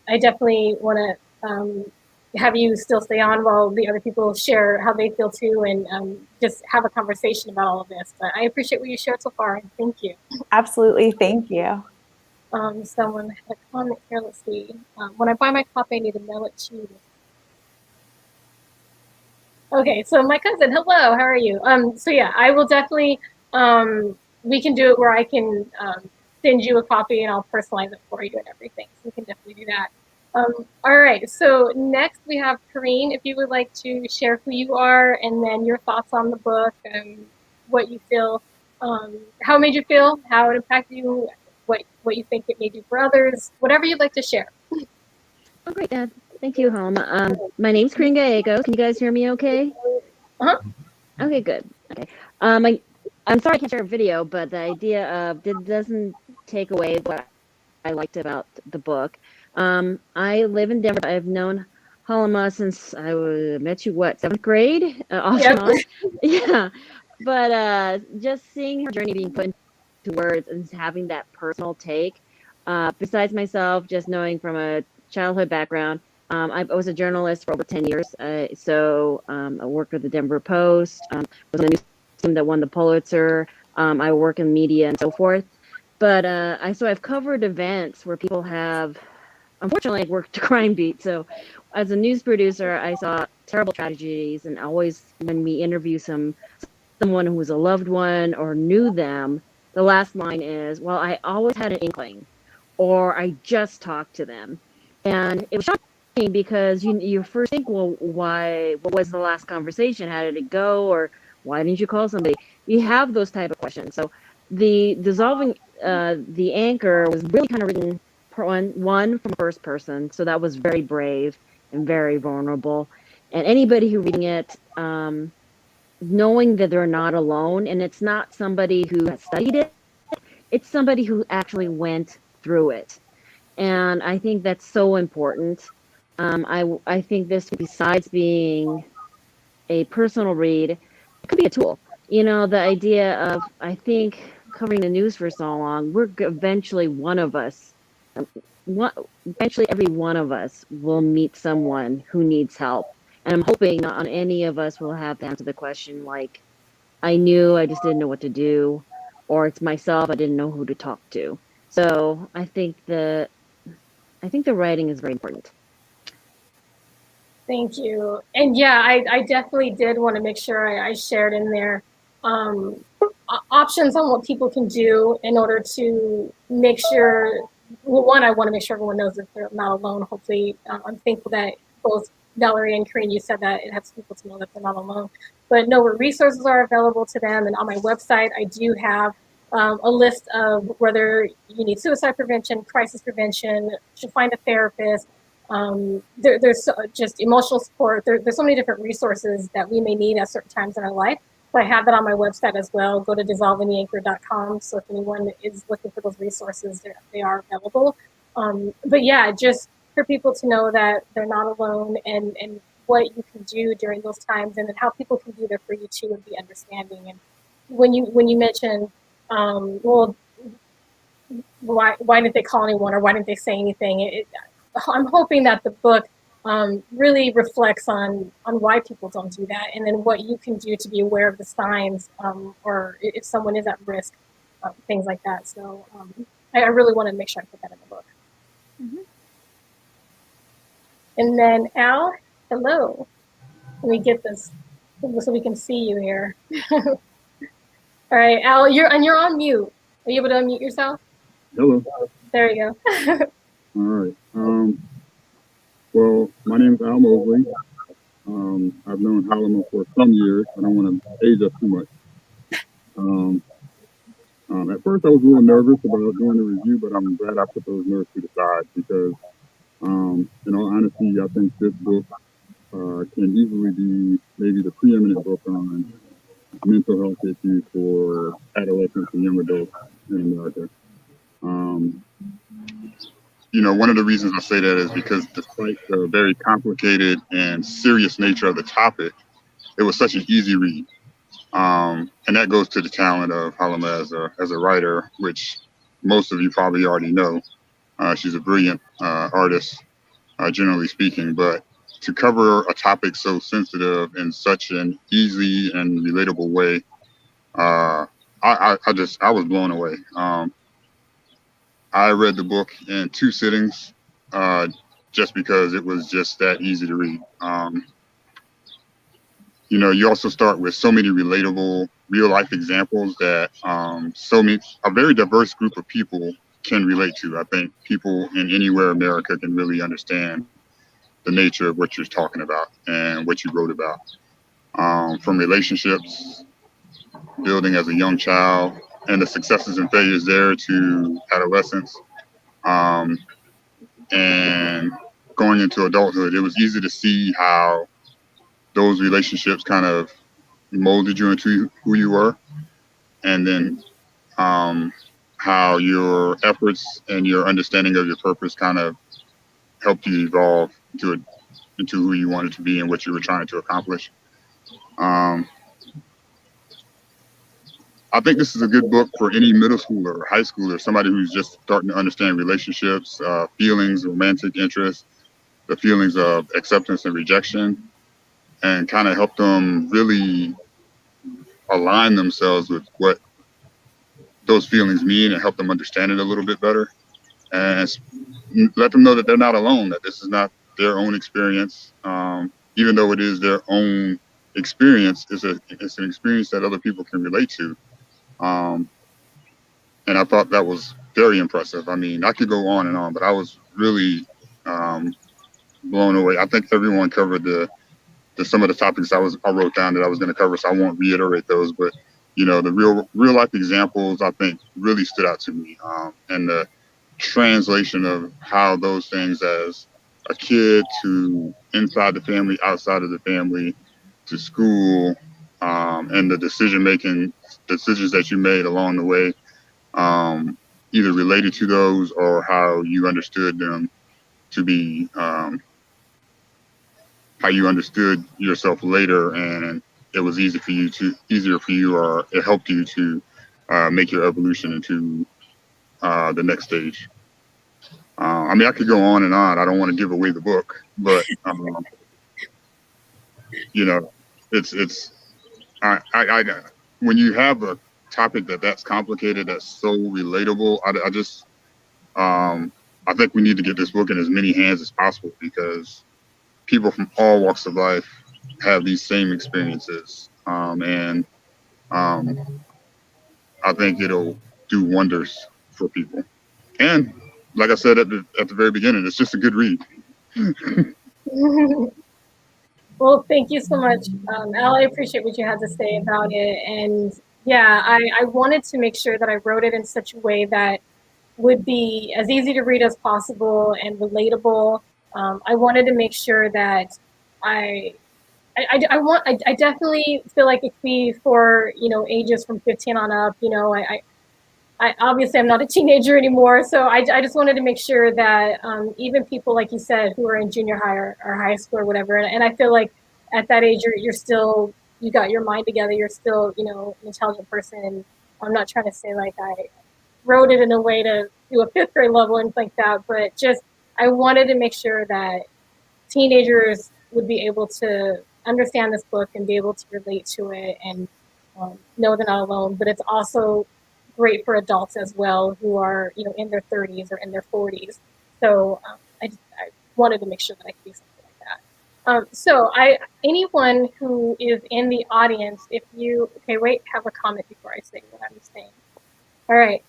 I definitely want to have you still stay on while the other people share how they feel too, and just have a conversation about all of this. But I appreciate what you shared so far, and thank you. Absolutely, thank you. Someone had a comment here. Let's see. When I buy my copy, I need to mail it to you. Okay, so my cousin, hello, how are you? So yeah, I will definitely, we can do it where I can send you a copy and I'll personalize it for you and everything. So we can definitely do that. All right, so next we have Kareen. If you would like to share who you are and then your thoughts on the book and what you feel, how it made you feel, how it impacted you, what you think it may do for others, whatever you'd like to share. Oh, great, Dad. Thank you, Home. My name's Kareen Gallegos. Can you guys hear me okay? Uh-huh. Okay, good. Okay. I'm sorry I can't share a video, but the idea of it doesn't take away what I liked about the book. I live in Denver. I've known Halima since I met you, what, 7th grade? Off and on. Yeah. But just seeing her journey being put into words and having that personal take, besides myself, just knowing from a childhood background, I was a journalist for over 10 years. So I worked with the Denver Post, was on the news team that won the Pulitzer. I work in media and so forth. But I've covered events where people have, unfortunately, I've worked a crime beat. So as a news producer, I saw terrible tragedies, and always when we interview someone who was a loved one or knew them, the last line is, well, I always had an inkling, or I just talked to them. And it was shocking because you first think, well, why? What was the last conversation? How did it go? Or why didn't you call somebody? You have those type of questions. So the dissolving the anchor was really kind of written one from first person. So that was very brave and very vulnerable. And anybody who reading it, knowing that they're not alone, and it's not somebody who has studied it, it's somebody who actually went through it. And I think that's so important. I think this, besides being a personal read, it could be a tool. The idea of, I think covering the news for so long, eventually one of us, eventually every one of us will meet someone who needs help. And I'm hoping not on any of us will have to answer the question like, I knew, I just didn't know what to do, or it's myself, I didn't know who to talk to. So I think the writing is very important. Thank you. And yeah, I definitely did want to make sure I shared in there options on what people can do in order to make sure, well, one, I want to make sure everyone knows that they're not alone. Hopefully, I'm thankful that both Valerie and Corinne, you said that it helps people to know that they're not alone. But know what resources are available to them. And on my website, I do have a list of whether you need suicide prevention, crisis prevention, should find a therapist. There's just emotional support. There's so many different resources that we may need at certain times in our life. So I have that on my website as well. Go to dissolvingtheanchor.com. So if anyone is looking for those resources, they are available. But yeah, just for people to know that they're not alone and what you can do during those times, and then how people can be there for you too and be understanding. And when you mentioned, well, why didn't they call anyone or why didn't they say anything? I'm hoping that the book really reflects on why people don't do that, and then what you can do to be aware of the signs, or if someone is at risk, things like that. So I really want to make sure I put that in the book. Mhm. And then Al, hello. Let me get this so we can see you here. All right, Al, you're on mute. Are you able to unmute yourself? Hello. There you go. All right. Well, my name is Al Mosley. I've known Halima for some years. I don't want to age us too much. At first, I was a little nervous about doing the review, but I'm glad I put those nerves to the side because, in all honesty, I think this book can easily be maybe the preeminent book on mental health issues for adolescents and young adults in America. One of the reasons I say that is because despite the very complicated and serious nature of the topic, it was such an easy read. And that goes to the talent of Halima as a writer, which most of you probably already know. She's a brilliant artist, generally speaking, but to cover a topic so sensitive in such an easy and relatable way, I was blown away. I read the book in 2 sittings, just because it was just that easy to read. You also start with so many relatable real life examples that a very diverse group of people can relate to. I think people in anywhere America can really understand the nature of what you're talking about and what you wrote about. From relationships, building as a young child, and the successes and failures there to adolescence, and going into adulthood. It was easy to see how those relationships kind of molded you into who you were, and then how your efforts and your understanding of your purpose kind of helped you evolve into who you wanted to be and what you were trying to accomplish. I think this is a good book for any middle schooler or high schooler, somebody who's just starting to understand relationships, feelings, romantic interests, the feelings of acceptance and rejection, and kind of help them really align themselves with what those feelings mean and help them understand it a little bit better. And let them know that they're not alone, that this is not their own experience. Even though it is their own experience, it's an experience that other people can relate to. And I thought that was very impressive. I mean, I could go on, but I was really blown away. I think everyone covered some of the topics I wrote down that I was going to cover, so I won't reiterate those. But the real life examples I think really stood out to me, and the translation of how those things as a kid to inside the family, outside of the family, to school, and the decisions that you made along the way, either related to those or how you understood them to be, how you understood yourself later, and it was easier for you, or it helped you to make your evolution into the next stage. I mean, I could go on and on. I don't want to give away the book, but you know, it's I when you have a topic that's complicated, that's so relatable, I think we need to get this book in as many hands as possible, because people from all walks of life have these same experiences, and I think it'll do wonders for people. And like I said at the very beginning, it's just a good read. Well, thank you so much, Al. I appreciate what you had to say about it. And yeah, I wanted to make sure that I wrote it in such a way that would be as easy to read as possible and relatable. I wanted to make sure that I definitely feel like it could be for, ages from 15 on up. I obviously I'm not a teenager anymore, so I just wanted to make sure that even people, like you said, who are in junior high or high school or whatever, and I feel like at that age you're still, you got your mind together, you're still, an intelligent person. And I'm not trying to say like I wrote it in a way to do a fifth grade level and like that, but just I wanted to make sure that teenagers would be able to understand this book and be able to relate to it and know they're not alone. But it's also great for adults as well, who are, in their 30s or in their 40s. So I wanted to make sure that I could do something like that. So anyone who is in the audience, if you, okay, wait, have a comment before I say what I'm saying. All right.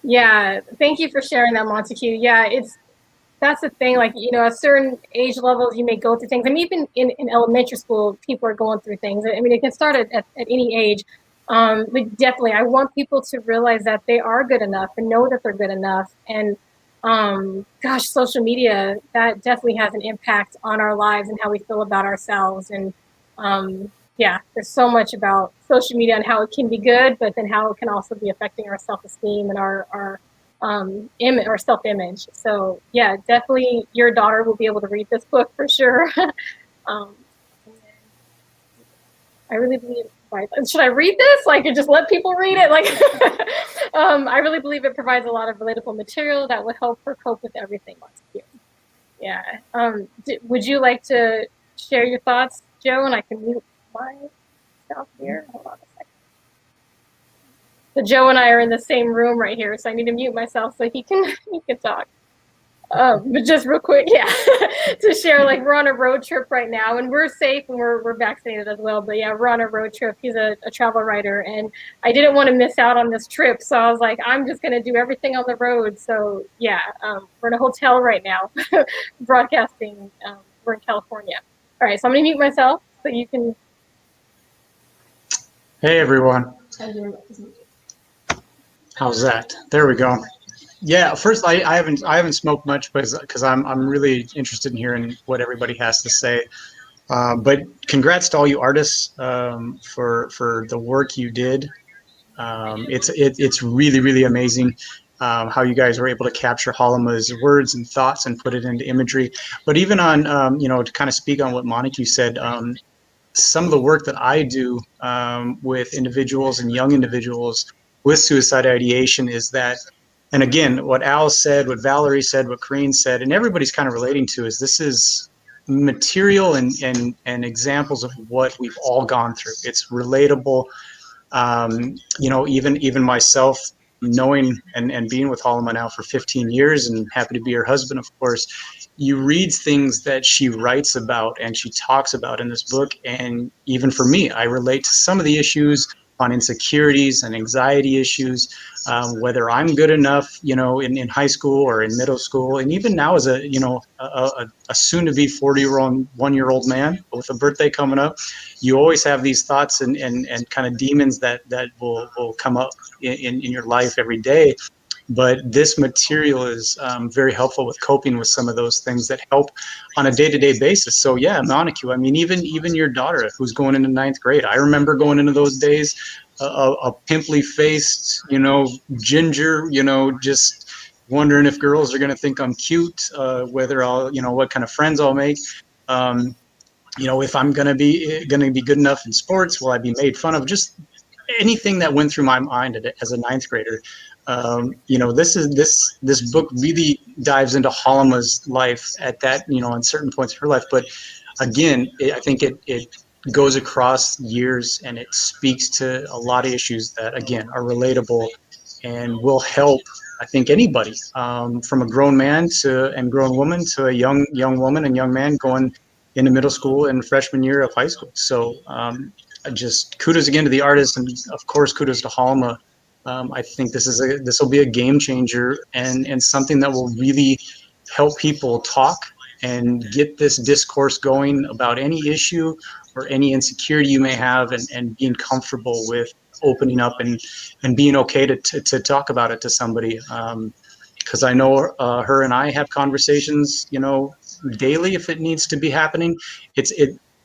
Yeah, thank you for sharing that, Montague. Yeah, that's the thing. Like, at certain age levels, you may go through things. I mean, even in elementary school, people are going through things. I mean, it can start at any age. But definitely, I want people to realize that they are good enough and know that they're good enough. And gosh, social media, that definitely has an impact on our lives and how we feel about ourselves. And yeah, there's so much about social media and how it can be good, but then how it can also be affecting our self-esteem and our image or self-image. So yeah, definitely your daughter will be able to read this book for sure. I really believe, should I read this? Like, just let people read it? Like, I really believe it provides a lot of relatable material that will help her cope with everything. Yeah. Would you like to share your thoughts, Joe? And I can mute myself here. Hold on a second. So Joe and I are in the same room right here, so I need to mute myself so he can talk. But just real quick, yeah, to share, like, we're on a road trip right now, and we're safe and we're vaccinated as well. But yeah, we're on a road trip. He's a travel writer, and I didn't want to miss out on this trip, so I was like, I'm just gonna do everything on the road. So yeah, we're in a hotel right now, broadcasting. We're in California. All right, so I'm gonna mute myself so you can. Hey everyone. How's that? There we go. Yeah, first I haven't smoked much because I'm really interested in hearing what everybody has to say. But congrats to all you artists for the work you did. It's really, really amazing how you guys were able to capture Halama's words and thoughts and put it into imagery. But even on to kind of speak on what Montague said, some of the work that I do with individuals and young individuals with suicide ideation is that, and again, what Al said, what Valerie said, what Kareen said, and everybody's kind of relating to is this is material and examples of what we've all gone through. It's relatable. Even myself, knowing and being with Halama now for 15 years and happy to be her husband, of course, you read things that she writes about and she talks about in this book. And even for me, I relate to some of the issues on insecurities and anxiety issues, whether I'm good enough, in high school or in middle school. And even now as a soon to be 41-year-old man with a birthday coming up, you always have these thoughts and kind of demons that will come up in your life every day. But this material is very helpful with coping with some of those things that help on a day-to-day basis. So yeah, Montague, I mean, even your daughter who's going into 9th grade, I remember going into those days, a pimply faced, ginger, just wondering if girls are going to think I'm cute, whether I'll, what kind of friends I'll make. If I'm going to be good enough in sports, will I be made fun of? Just anything that went through my mind as a ninth grader. This book really dives into Halama's life at that, in certain points of her life. But again, I think it goes across years, and it speaks to a lot of issues that, again, are relatable and will help, I think, anybody, from a grown man and grown woman to a young woman and young man going into middle school and freshman year of high school. So just kudos again to the artist, and of course kudos to Halama. I think this will be a game changer, and something that will really help people talk and get this discourse going about any issue or any insecurity you may have, and being comfortable with opening up and being okay to talk about it to somebody. Because I know her and I have conversations, daily if it needs to be happening.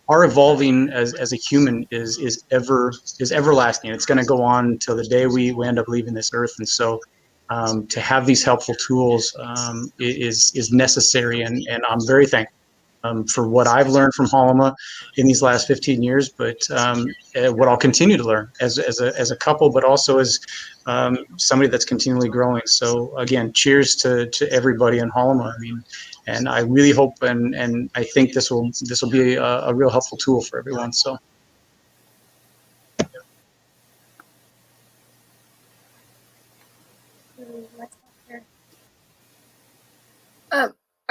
Our evolving as a human is everlasting. It's going to go on till the day we end up leaving this earth. And so to have these helpful tools is necessary, and I'm very thankful for what I've learned from Halama in these last 15 years, but what I'll continue to learn as a couple, but also as somebody that's continually growing. So again, cheers to everybody in Halama. And I really hope and I think this will be a real helpful tool for everyone. So.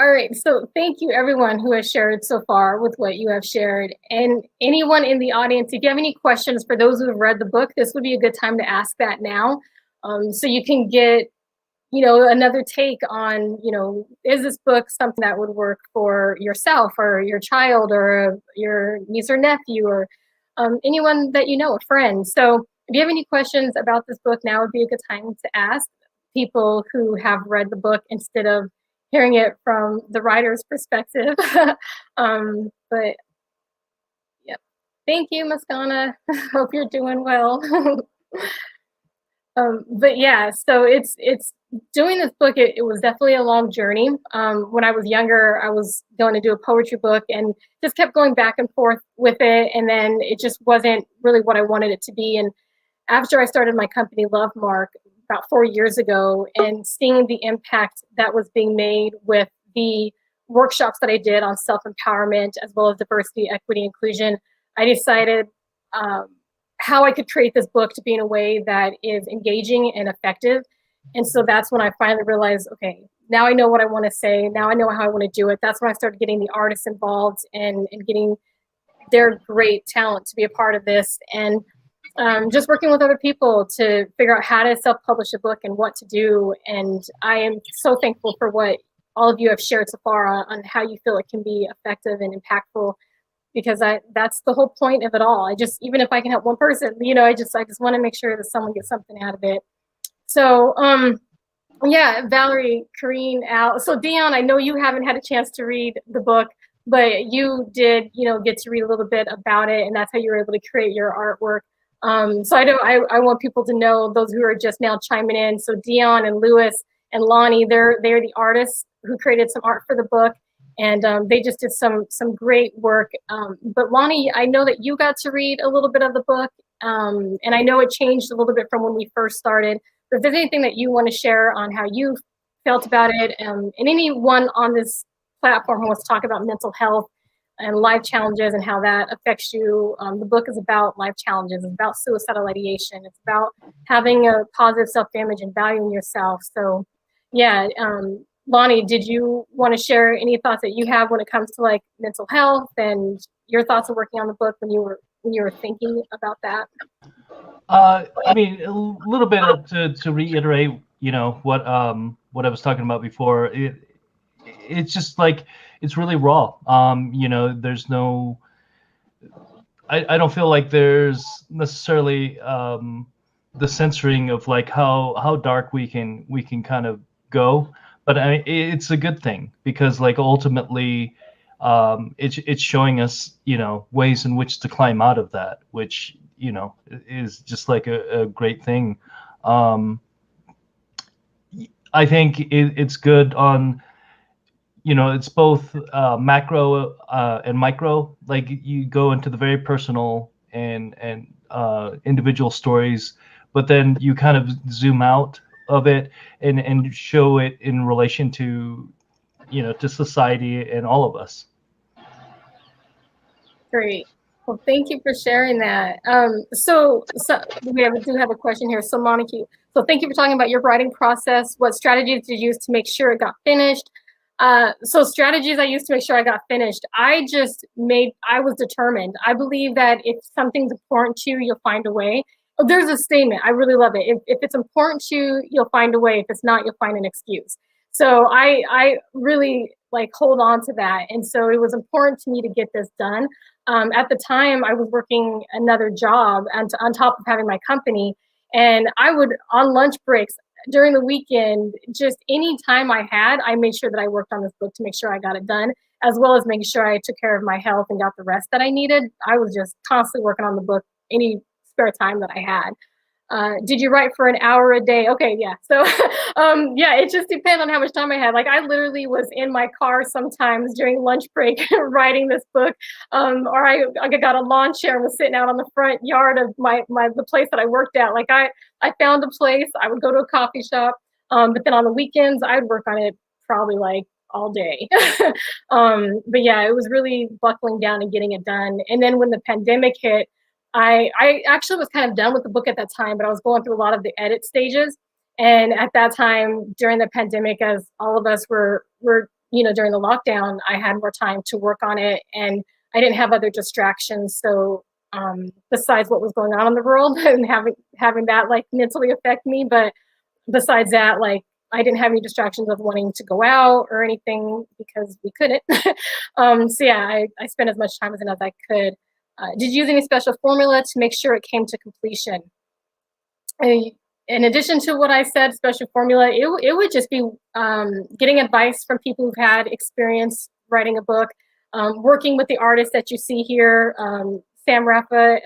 All right, so thank you everyone who has shared so far with what you have shared. And anyone in the audience, if you have any questions for those who have read the book, this would be a good time to ask that now. So you can get, another take on, is this book something that would work for yourself or your child or your niece or nephew or anyone that a friend. So if you have any questions about this book, now would be a good time to ask people who have read the book instead of hearing it from the writer's perspective. But yeah, thank you, Maskana. Hope you're doing well. But yeah, so it's doing this book. It was definitely a long journey. When I was younger, I was going to do a poetry book and just kept going back and forth with it, and then it just wasn't really what I wanted it to be. And after I started my company, Love Mark, about 4 years ago, and seeing the impact that was being made with the workshops that I did on self-empowerment as well as diversity, equity, inclusion, I decided how I could create this book to be in a way that is engaging and effective. And so that's when I finally realized, okay, now I know what I want to say. Now I know how I want to do it. That's when I started getting the artists involved and getting their great talent to be a part of this. And just working with other people to figure out how to self-publish a book and what to do. And I am so thankful for what all of you have shared so far on how you feel it can be effective and impactful, because that's the whole point of it all. Even if I can help one person, I just want to make sure that someone gets something out of it. So yeah, Valerie, Kareen, Al. So Dion, I know you haven't had a chance to read the book, but you did, get to read a little bit about it, and that's how you were able to create your artwork. So I want people to know, those who are just now chiming in. So Dion and Lewis and Lonnie, they're the artists who created some art for the book, and they just did some great work. But Lonnie, I know that you got to read a little bit of the book, and I know it changed a little bit from when we first started. But if there's anything that you want to share on how you felt about it, and anyone on this platform who wants to talk about mental health and life challenges and how that affects you. The book is about life challenges. It's about suicidal ideation. It's about having a positive self-image and valuing yourself. So yeah, Lonnie, did you want to share any thoughts that you have when it comes to like mental health and your thoughts of working on the book when you were thinking about that? I mean, a little bit to reiterate, what I was talking about before. It's just like, it's really raw. There's no, I don't feel like there's necessarily the censoring of like how dark we can kind of go, but it's a good thing, because like ultimately it's showing us ways in which to climb out of that, which is just like a great thing. I think it's good on, it's both macro and micro. Like you go into the very personal and individual stories, but then you kind of zoom out of it and show it in relation to, to society and all of us. Great. Well, thank you for sharing that. So do have a question here. So Monica, so thank you for talking about your writing process. What strategies did you use to make sure it got finished? So strategies I used to make sure I got finished. I was determined. I believe that if something's important to you, you'll find a way. Oh, there's a statement. I really love it. If it's important to you, you'll find a way. If it's not, you'll find an excuse. So I really hold on to that. And so it was important to me to get this done. At the time, I was working another job on top of having my company. And I would, on lunch breaks, during the weekend, just any time I had, I made sure that I worked on this book to make sure I got it done, as well as making sure I took care of my health and got the rest that I needed. I was just constantly working on the book any spare time that I had. Did you write for an hour a day? Okay, yeah. So, yeah, it just depends on how much time I had. Like, I literally was in my car sometimes during lunch break writing this book, or I got a lawn chair and was sitting out on the front yard of the place that I worked at. Like, I found a place. I would go to a coffee shop, but then on the weekends I'd work on it probably like all day. But yeah, it was really buckling down and getting it done. And then when the pandemic hit, I actually was kind of done with the book at that time, but I was going through a lot of the edit stages. And at that time, during the pandemic, as all of us were during the lockdown, I had more time to work on it, and I didn't have other distractions. So besides what was going on in the world and having that mentally affect me, but besides that, I didn't have any distractions of wanting to go out or anything because we couldn't. So yeah, I spent as much time as I could. Did you use any special formula to make sure it came to completion? In addition to what I said, special formula, it would just be getting advice from people who've had experience writing a book, working with the artists that you see here, Sam Raffa,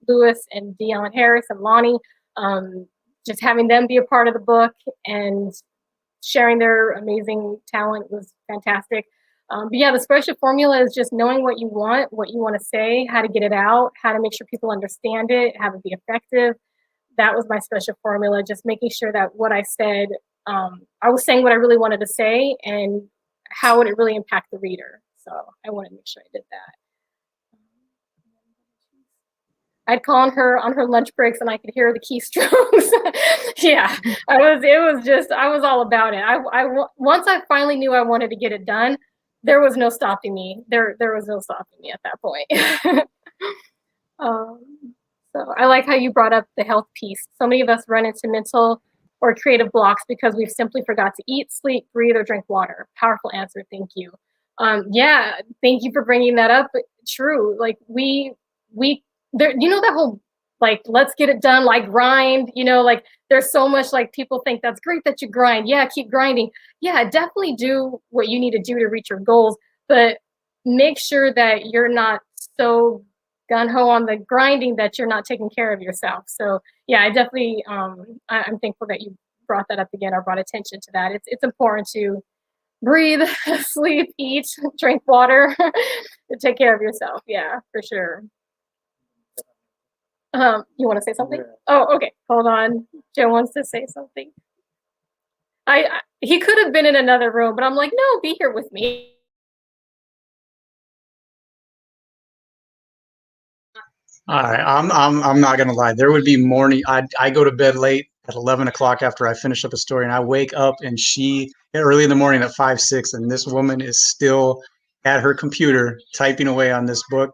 Lewis, and Dion Harris, and Lonnie, just having them be a part of the book and sharing their amazing talent was fantastic. But yeah, the special formula is just knowing what you want to say, how to get it out, how to make sure people understand it, have it be effective. That was my special formula, just making sure that what I said, I was saying what I really wanted to say and how would it really impact the reader. So I wanted to make sure I did that. I'd call on her lunch breaks and I could hear the keystrokes. Yeah, I was all about it. Once I finally knew I wanted to get it done, there was no stopping me. There was no stopping me at that point. So I like how you brought up the health piece. So many of us run into mental or creative blocks because we've simply forgot to eat, sleep, breathe, or drink water. Powerful answer. Thank you. Yeah, thank you for bringing that up. True. There, that whole let's get it done, grind, there's so much people think that's great that you grind. Yeah, keep grinding. Yeah, definitely do what you need to do to reach your goals, but make sure that you're not so gung-ho on the grinding that you're not taking care of yourself. So yeah, I definitely I'm thankful that you brought that up again or brought attention to that. It's important to breathe, sleep, eat, drink water to take care of yourself. Yeah, for sure. You want to say something? Oh, okay. Hold on. Joe wants to say something. He could have been in another room, but I'm like, no, be here with me. All right, I'm not gonna lie. There would be morning. I go to bed late at 11 o'clock after I finish up a story, and I wake up and she early in the morning at 5, 6, and this woman is still at her computer typing away on this book.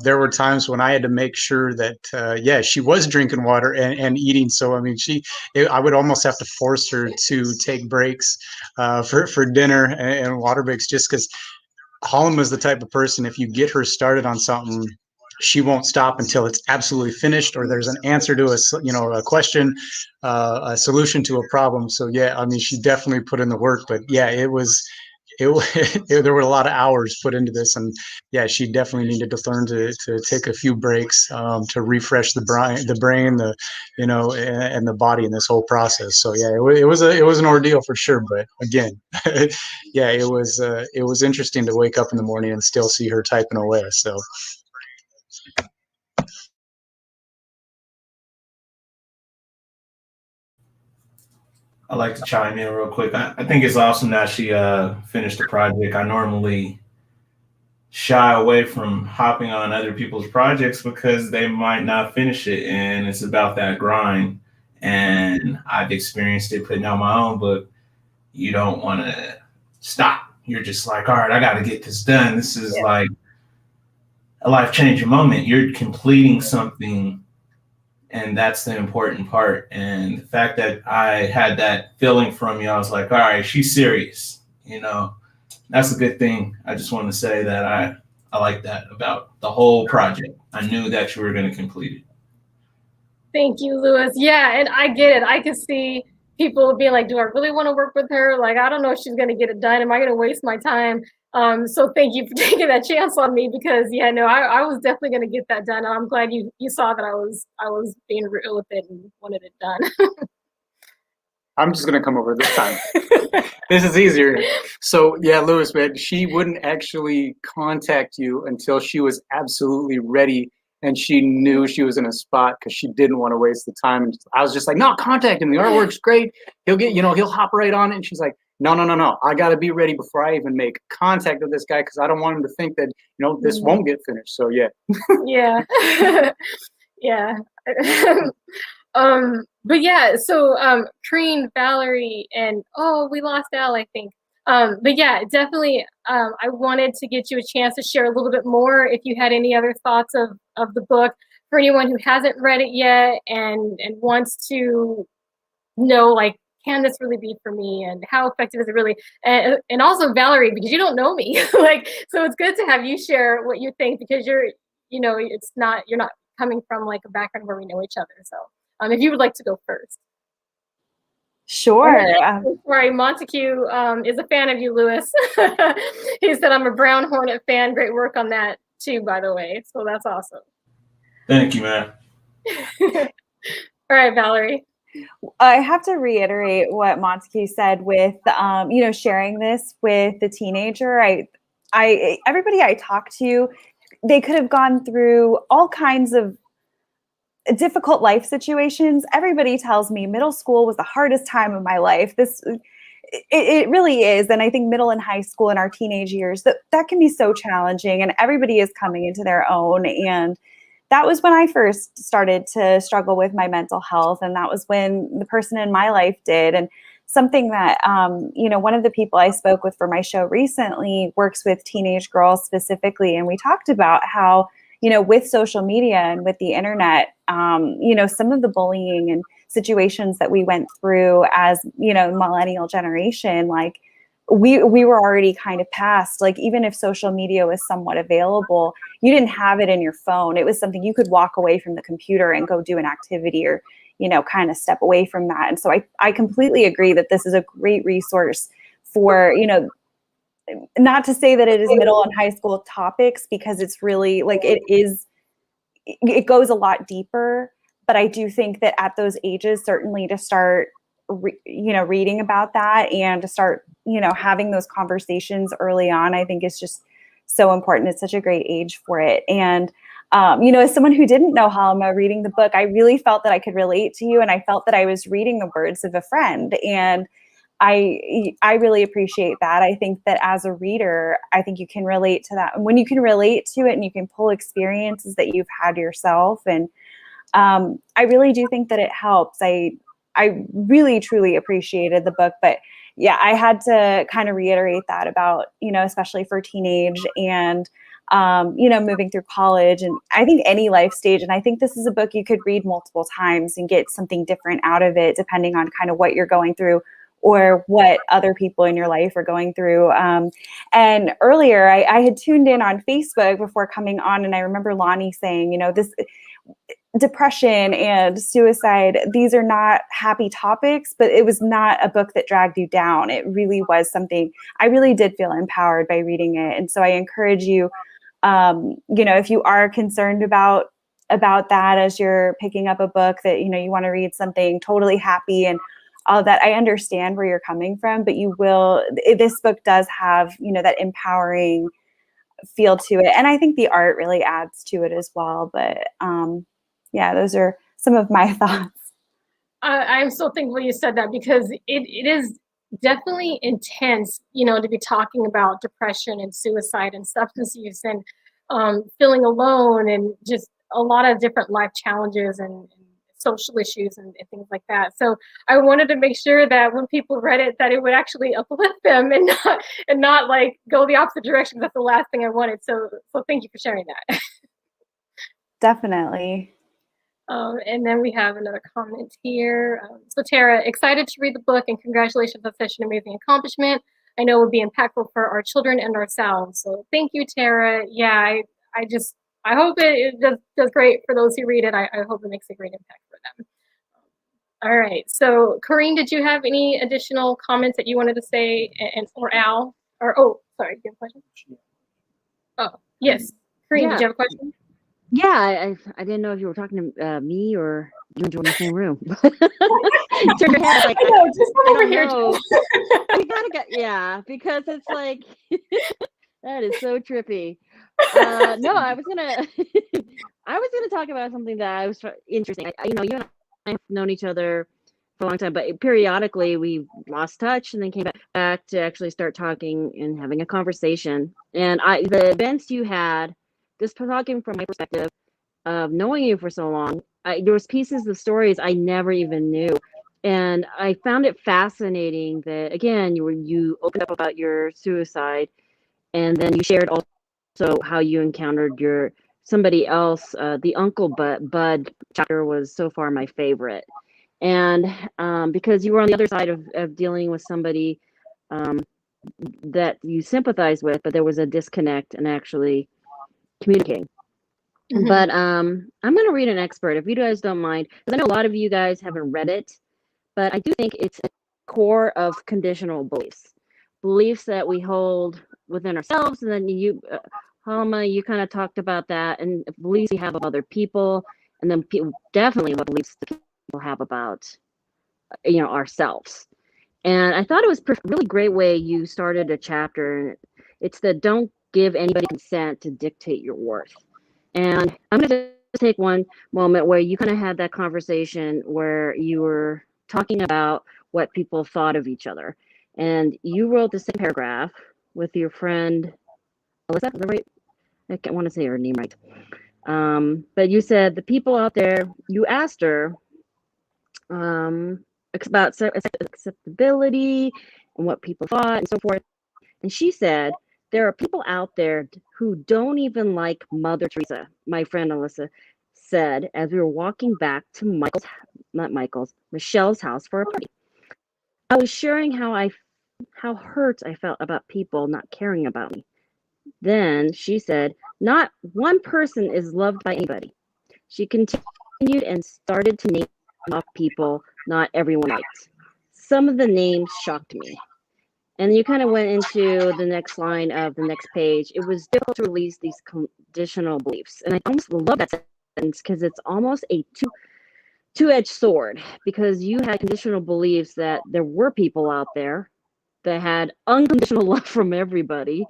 There were times when I had to make sure that yeah, she was drinking water and eating. So I mean, I would almost have to force her to take breaks for dinner and water breaks, just because Holm is the type of person, if you get her started on something, she won't stop until it's absolutely finished or there's an answer to a question, a solution to a problem. So yeah, I mean, she definitely put in the work, but yeah, there were a lot of hours put into this, and yeah, she definitely needed to learn to take a few breaks to refresh the brain, and the body in this whole process. So yeah, it was an ordeal for sure. But again, yeah, it was interesting to wake up in the morning and still see her typing away. So. I'd like to chime in real quick. I think it's awesome that she finished the project. I normally shy away from hopping on other people's projects because they might not finish it, and it's about that grind. And I've experienced it putting out my own book. You don't want to stop. You're just like, all right, I got to get this done. This is like a life-changing moment. You're completing something, and that's the important part. And the fact that I had that feeling from you, I was like, all right, she's serious. That's a good thing. I just want to say that I like that about the whole project. I knew that you were going to complete it. Thank you, Lewis. Yeah, and I get it. I can see people being like, do I really want to work with her? Like, I don't know if she's going to get it done. Am I going to waste my time? So thank you for taking that chance on me, because yeah, no, I was definitely going to get that done. And I'm glad you saw that I was being real with it and wanted it done. I'm just gonna come over this time. This is easier. So yeah, Lewis, man, she wouldn't actually contact you until she was absolutely ready and she knew she was in a spot, because she didn't want to waste the time. And I was just like, no, contact him. The artwork's great. He'll hop right on it. And she's like, no. I got to be ready before I even make contact with this guy, because I don't want him to think that this won't get finished. So yeah. Yeah. Yeah. But yeah, so Trine, Valerie, and we lost Al, I think. But yeah, definitely I wanted to get you a chance to share a little bit more if you had any other thoughts of the book for anyone who hasn't read it yet and wants to know, like, can this really be for me, and how effective is it really? And also Valerie, because you don't know me, like, so it's good to have you share what you think, because you're not coming from like a background where we know each other. So if you would like to go first. Sure. Sorry, Montague is a fan of you, Lewis. He said, I'm a Brown Hornet fan. Great work on that too, by the way. So that's awesome. Thank you, man. All right, Valerie. I have to reiterate what Montague said with, sharing this with the teenager. Everybody I talk to, they could have gone through all kinds of difficult life situations. Everybody tells me middle school was the hardest time of my life. It really is. And I think middle and high school in our teenage years, that can be so challenging, and everybody is coming into their own. And that was when I first started to struggle with my mental health. And that was when the person in my life did. And something that, one of the people I spoke with for my show recently works with teenage girls specifically. And we talked about how, with social media and with the internet, some of the bullying and situations that we went through as, millennial generation, like we were already kind of past, like, even if social media was somewhat available, you didn't have it in your phone. It was something you could walk away from the computer and go do an activity, or, kind of step away from that. And so I completely agree that this is a great resource for, not to say that it is middle and high school topics, because it's really like, it goes a lot deeper. But I do think that at those ages, certainly to start, reading about that and to start, having those conversations early on, I think is just so important. It's such a great age for it. And, as someone who didn't know Halima, reading the book, I really felt that I could relate to you, and I felt that I was reading the words of a friend. And I really appreciate that. I think that as a reader, I think you can relate to that. And when you can relate to it and you can pull experiences that you've had yourself, and I really do think that it helps. I really, truly appreciated the book. But yeah, I had to kind of reiterate that about, especially for teenage and, moving through college, and I think any life stage. And I think this is a book you could read multiple times and get something different out of it, depending on kind of what you're going through or what other people in your life are going through. And earlier I had tuned in on Facebook before coming on, and I remember Lonnie saying, depression and suicide, these are not happy topics, but it was not a book that dragged you down. It really was something, I really did feel empowered by reading it. And so I encourage you, if you are concerned about that as you're picking up a book that, you want to read something totally happy and all of that, I understand where you're coming from, but this book does have, that empowering feel to it. And I think the art really adds to it as well. But yeah, those are some of my thoughts. I'm so thankful you said that, because it is definitely intense, to be talking about depression and suicide and substance use and feeling alone and just a lot of different life challenges and social issues and things like that. So I wanted to make sure that when people read it, that it would actually uplift them and not like go the opposite direction. That's the last thing I wanted. So thank you for sharing that. Definitely. And then we have another comment here. So Tara, excited to read the book and congratulations on such an amazing accomplishment. I know it will be impactful for our children and ourselves. So thank you, Tara. Yeah, I hope it does great for those who read it. I hope it makes a great impact for them. All right. So Corrine, did you have any additional comments that you wanted to say? Or Al? Sorry, do you have a question? Oh, yes. Corrine, Yeah. did you have a question? Yeah, I didn't know if you were talking to me or you were in the same room. Turn your head, like, I know, just come over here. You gotta get, yeah, because it's like that is so trippy. No, I was gonna talk about something that I was interesting. You and I have known each other for a long time, but periodically we lost touch and then came back to actually start talking and having a conversation. And the events you had, just talking from my perspective of knowing you for so long, there was pieces of stories I never even knew. And I found it fascinating that, again, you opened up about your suicide, and then you shared also how you encountered somebody else. The Uncle Bud chapter was so far my favorite. And because you were on the other side of dealing with somebody that you sympathize with, but there was a disconnect and actually communicating. Mm-hmm. But I'm going to read an expert, if you guys don't mind, because I know a lot of you guys haven't read it, but I do think it's a core of conditional beliefs that we hold within ourselves. And then you, Halma, you kind of talked about that, and beliefs we have of other people, and then definitely what beliefs the people have about, ourselves. And I thought it was a really great way you started a chapter. It's the don't give anybody consent to dictate your worth. And I'm going to take one moment where you kind of had that conversation where you were talking about what people thought of each other. And you wrote the same paragraph with your friend, Alyssa, is that right? I can't want to say her name right. But you said the people out there, you asked her about acceptability and what people thought and so forth. And she said, there are people out there who don't even like Mother Teresa, my friend Alyssa said, as we were walking back to Michelle's house for a party. I was sharing how hurt I felt about people not caring about me. Then she said, not one person is loved by anybody. She continued and started to name off people not everyone liked. Some of the names shocked me. And you kind of went into the next line of the next page. It was difficult to release these conditional beliefs. And I almost love that sentence because it's almost a two-edged sword, because you had conditional beliefs that there were people out there that had unconditional love from everybody.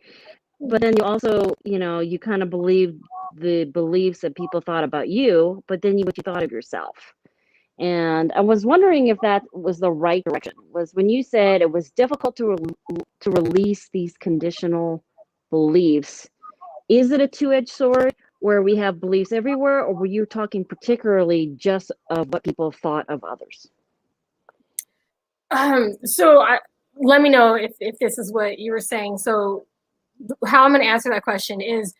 But then you also, you kind of believed the beliefs that people thought about you, but then what you thought of yourself. And I was wondering if that was the right direction. Was when you said it was difficult to release these conditional beliefs. Is it a two-edged sword where we have beliefs everywhere, or were you talking particularly just of what people thought of others? Let me know if this is what you were saying. So how I'm going to answer that question is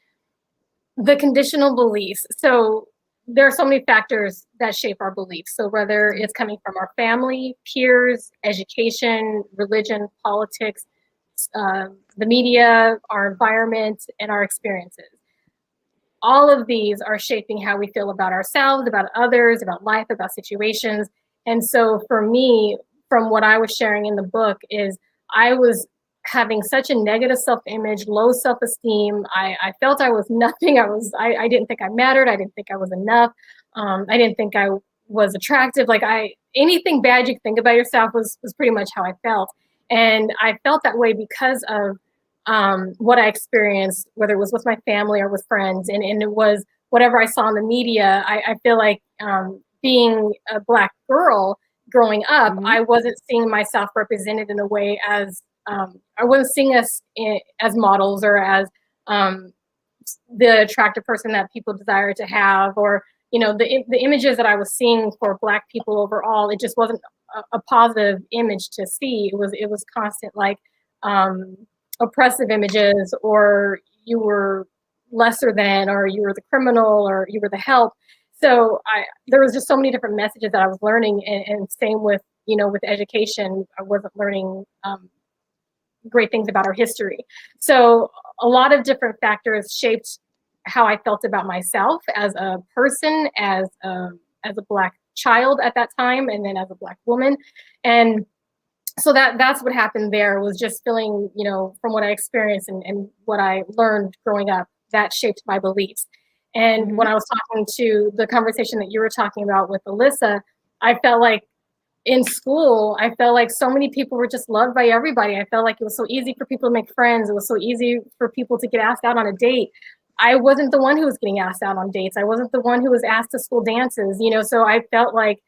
the conditional beliefs. So there are so many factors that shape our beliefs. So whether it's coming from our family, peers, education, religion, politics, the media, our environment, and our experiences. all of these are shaping how we feel about ourselves, about others, about life, about situations. And so for me, from what I was sharing in the book, is I was having such a negative self-image, low self-esteem. I felt I was nothing. I didn't think I mattered. I didn't think I was enough. I didn't think I was attractive. Like anything bad you could think about yourself was pretty much how I felt. And I felt that way because of what I experienced, whether it was with my family or with friends, and it was whatever I saw in the media. I feel like being a Black girl growing up, I wasn't seeing myself represented in a way as I wasn't seeing us as models or as the attractive person that people desire to have, or the images that I was seeing for Black people overall. It just wasn't a positive image to see. It was constant, like oppressive images, or you were lesser than, or you were the criminal, or you were the help. So there was just so many different messages that I was learning, and same with with education. I wasn't learning great things about our history. So a lot of different factors shaped how I felt about myself as a person, as a Black child at that time, and then as a Black woman. And so that's what happened there, was just feeling, from what I experienced and what I learned growing up, that shaped my beliefs. And when I was talking to the conversation that you were talking about with Alyssa, I felt like in school, I felt like so many people were just loved by everybody. I felt like it was so easy for people to make friends. It was so easy for people to get asked out on a date. I wasn't the one who was getting asked out on dates. I wasn't the one who was asked to school dances, so I felt like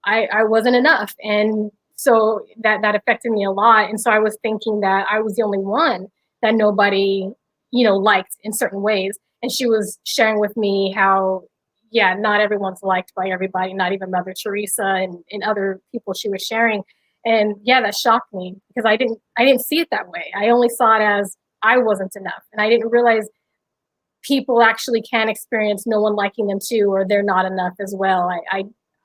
I wasn't enough. And so that affected me a lot. And so I was thinking that I was the only one that nobody, liked in certain ways. And she was sharing with me how, yeah, not everyone's liked by everybody, not even Mother Teresa and other people she was sharing. And yeah, that shocked me, because I didn't see it that way. I only saw it as I wasn't enough. And I didn't realize people actually can experience no one liking them too, or they're not enough as well.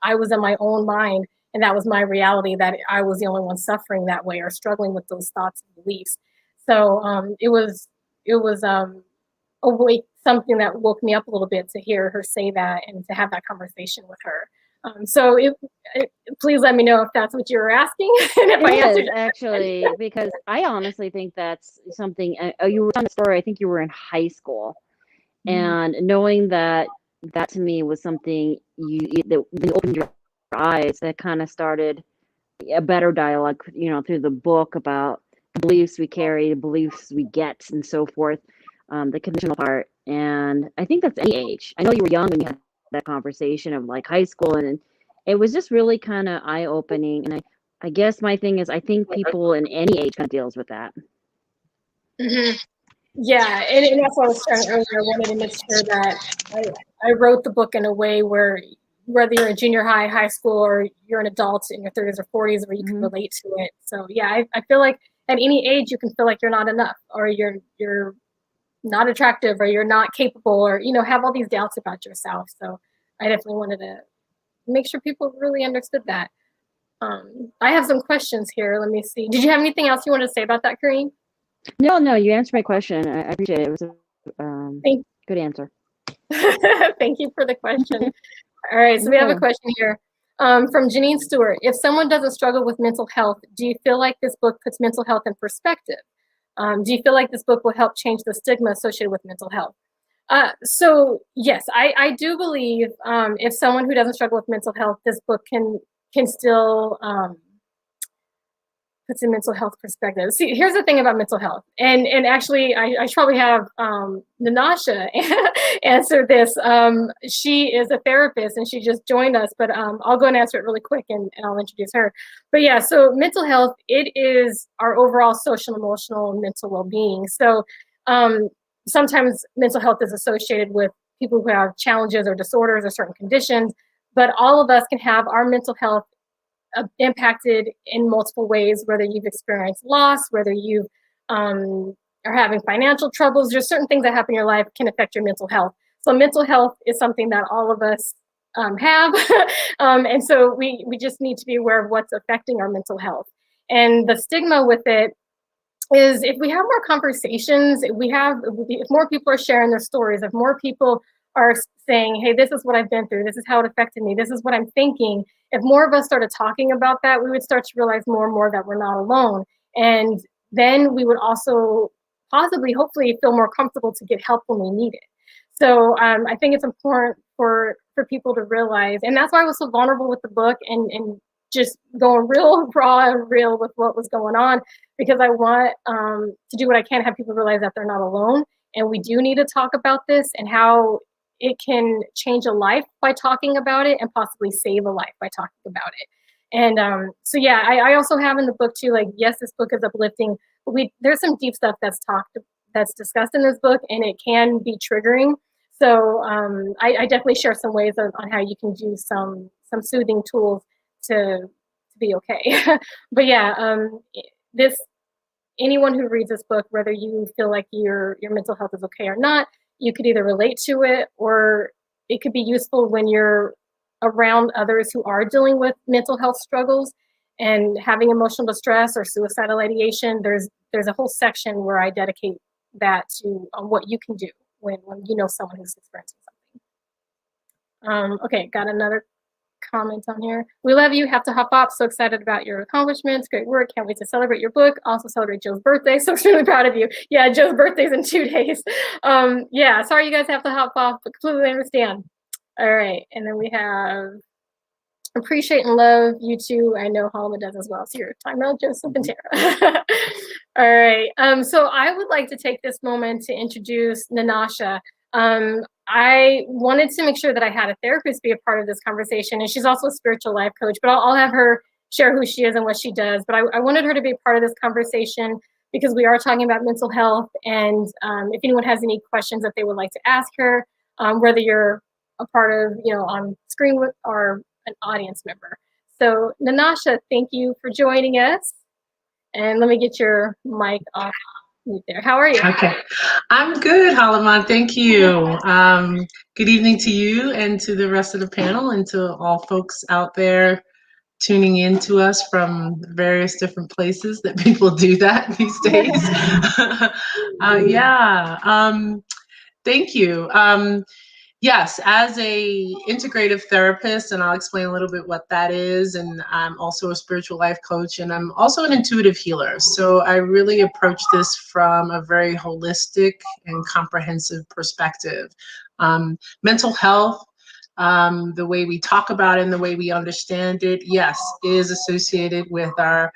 I was in my own mind, and that was my reality, that I was the only one suffering that way or struggling with those thoughts and beliefs. So it was something that woke me up a little bit to hear her say that and to have that conversation with her. So please let me know if that's what you were asking. And if I answered actually, because I honestly think that's something. You were telling the story. I think you were in high school, and knowing that to me was something that opened your eyes, that kind of started a better dialogue, through the book, about the beliefs we carry, the beliefs we get, and so forth, the conditional part. And I think that's any age. I know you were young when you had that conversation of like high school, and it was just really kind of eye-opening. And I guess my thing is, I think people in any age kind of deals with that. Yeah, and that's what I was sharing earlier. I wanted to make sure that I wrote the book in a way where, whether you're in junior high, high school, or you're an adult in your 30s or 40s, where you can relate to it. So yeah, I feel like at any age you can feel like you're not enough, or you're not attractive, or you're not capable, or have all these doubts about yourself. So I definitely wanted to make sure people really understood that. I have some questions here. Let me see. Did you have anything else you wanted to say about that, Karine? No, you answered my question. I appreciate it. It was a good answer. Thank you for the question. All right, so we have a question here from Janine Stewart. If someone doesn't struggle with mental health, do you feel like this book puts mental health in perspective? Do you feel like this book will help change the stigma associated with mental health? So yes, I do believe if someone who doesn't struggle with mental health, this book can still puts in mental health perspective. See, here's the thing about mental health, and actually, I should probably have Nanasha answer this. She is a therapist, and she just joined us, but I'll go and answer it really quick, and I'll introduce her. But yeah, so mental health, it is our overall social, emotional, and mental well-being. So sometimes mental health is associated with people who have challenges or disorders or certain conditions, but all of us can have our mental health impacted in multiple ways, whether you've experienced loss, whether you are having financial troubles. There's certain things that happen in your life can affect your mental health. So mental health is something that all of us have. And so we just need to be aware of what's affecting our mental health. And the stigma with it, is if we have more conversations, if more people are sharing their stories, if more people are saying, hey, this is what I've been through, this is how it affected me, this is what I'm thinking, if more of us started talking about that, we would start to realize more and more that we're not alone. And then we would also possibly, hopefully, feel more comfortable to get help when we need it. So I think it's important for people to realize, and that's why I was so vulnerable with the book and just going real raw and real with what was going on, because I want to do what I can to have people realize that they're not alone. And we do need to talk about this and how it can change a life by talking about it, and possibly save a life by talking about it. And so yeah, I also have in the book too, like, yes, this book is uplifting, but there's some deep stuff that's discussed in this book, and it can be triggering. So I definitely share some ways on how you can do some soothing tools to be okay. But yeah, anyone who reads this book, whether you feel like your mental health is okay or not, you could either relate to it, or it could be useful when you're around others who are dealing with mental health struggles and having emotional distress or suicidal ideation. There's a whole section where I dedicate that to what you can do when you know someone who's experiencing something. Okay, got another comment on here. We love you. Have to hop off. So excited about your accomplishments. Great work. Can't wait to celebrate your book. Also celebrate Joe's birthday. So extremely proud of you. Yeah, Joe's birthday's in 2 days. Yeah, sorry you guys have to hop off, but completely understand. All right, and then we have appreciate and love you too. I know Halima does as well. So you're talking about Joseph and Tara. All right. So I would like to take this moment to introduce Nanasha. I wanted to make sure that I had a therapist be a part of this conversation, and she's also a spiritual life coach, but I'll have her share who she is and what she does. But I wanted her to be a part of this conversation because we are talking about mental health, and if anyone has any questions that they would like to ask her, whether you're a part of, on screen with, or an audience member. So Nanasha, thank you for joining us. And let me get your mic off mute there. How are you? Okay, I'm good, Halima. Thank you. Good evening to you and to the rest of the panel, and to all folks out there tuning in to us from various different places that people do that these days. Thank you. Yes, as a integrative therapist, and I'll explain a little bit what that is, and I'm also a spiritual life coach, and I'm also an intuitive healer. So I really approach this from a very holistic and comprehensive perspective. Mental health, the way we talk about it and the way we understand it, yes, is associated with our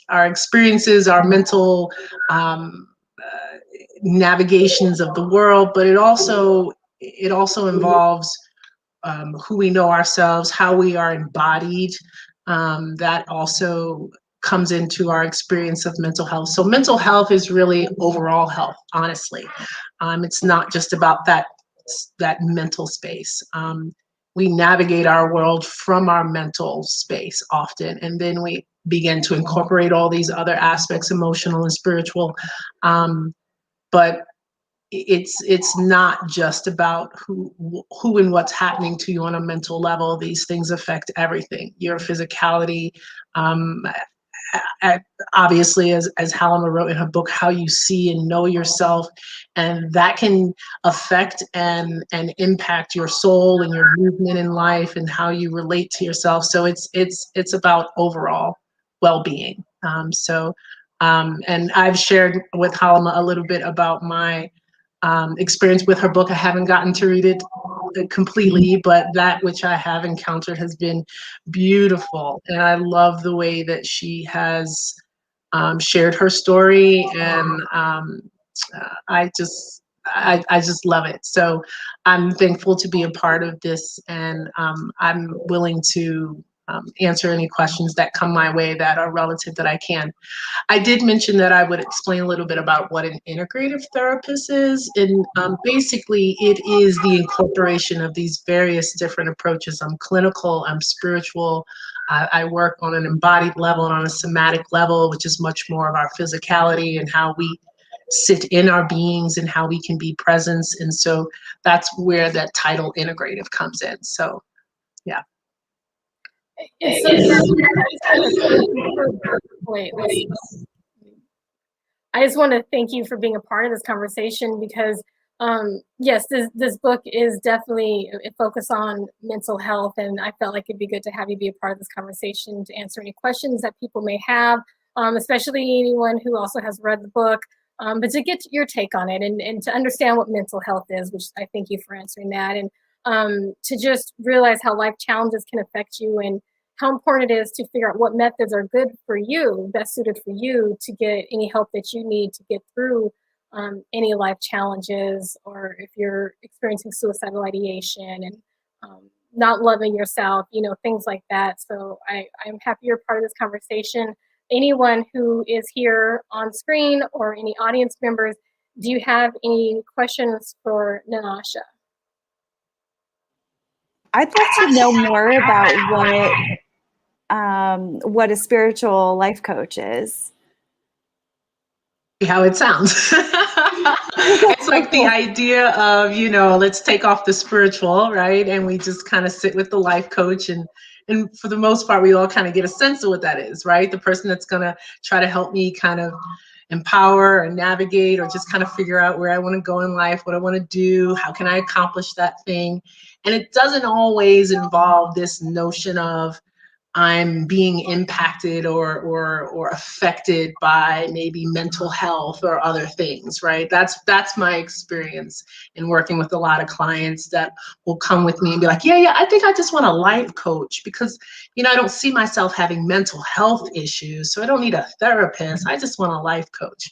experiences, our mental navigations of the world, but it also involves who we know ourselves, how we are embodied. That also comes into our experience of mental health. So mental health is really overall health, honestly. It's not just about that mental space. We navigate our world from our mental space often, and then we begin to incorporate all these other aspects, emotional and spiritual. But it's not just about who and what's happening to you on a mental level. These things affect everything. Your physicality, obviously, as Halima wrote in her book, how you see and know yourself, and that can affect and impact your soul and your movement in life and how you relate to yourself. So it's about overall well-being. And I've shared with Halima a little bit about my experience with her book. I haven't gotten to read it completely, but that which I have encountered has been beautiful. And I love the way that she has shared her story, and I just love it. So I'm thankful to be a part of this, and I'm willing to answer any questions that come my way that are relative that I can. I did mention that I would explain a little bit about what an integrative therapist is. And basically, it is the incorporation of these various different approaches. I'm clinical, I'm spiritual. I work on an embodied level and on a somatic level, which is much more of our physicality and how we sit in our beings and how we can be presence. And so that's where that title integrative comes in. So, yeah. Wait, I just want to thank you for being a part of this conversation because, yes, this book is definitely a focus on mental health, and I felt like it'd be good to have you be a part of this conversation to answer any questions that people may have, especially anyone who also has read the book, but to get your take on it and to understand what mental health is, which I thank you for answering that, and to just realize how life challenges can affect you and how important it is to figure out what methods are good for you, best suited for you to get any help that you need to get through any life challenges, or if you're experiencing suicidal ideation and not loving yourself, things like that. So I'm happy you're part of this conversation. Anyone who is here on screen or any audience members, do you have any questions for Nanasha? I'd love to know more about what a spiritual life coach is. How it sounds. It's like the idea of, let's take off the spiritual, right? And we just kind of sit with the life coach, and for the most part, we all kind of get a sense of what that is, right? The person that's going to try to help me kind of empower or navigate or just kind of figure out where I want to go in life, what I want to do, how can I accomplish that thing? And it doesn't always involve this notion of I'm being impacted or affected by maybe mental health or other things, right? That's my experience in working with a lot of clients that will come with me and be like, yeah, I think I just want a life coach because, I don't see myself having mental health issues, so I don't need a therapist. I just want a life coach.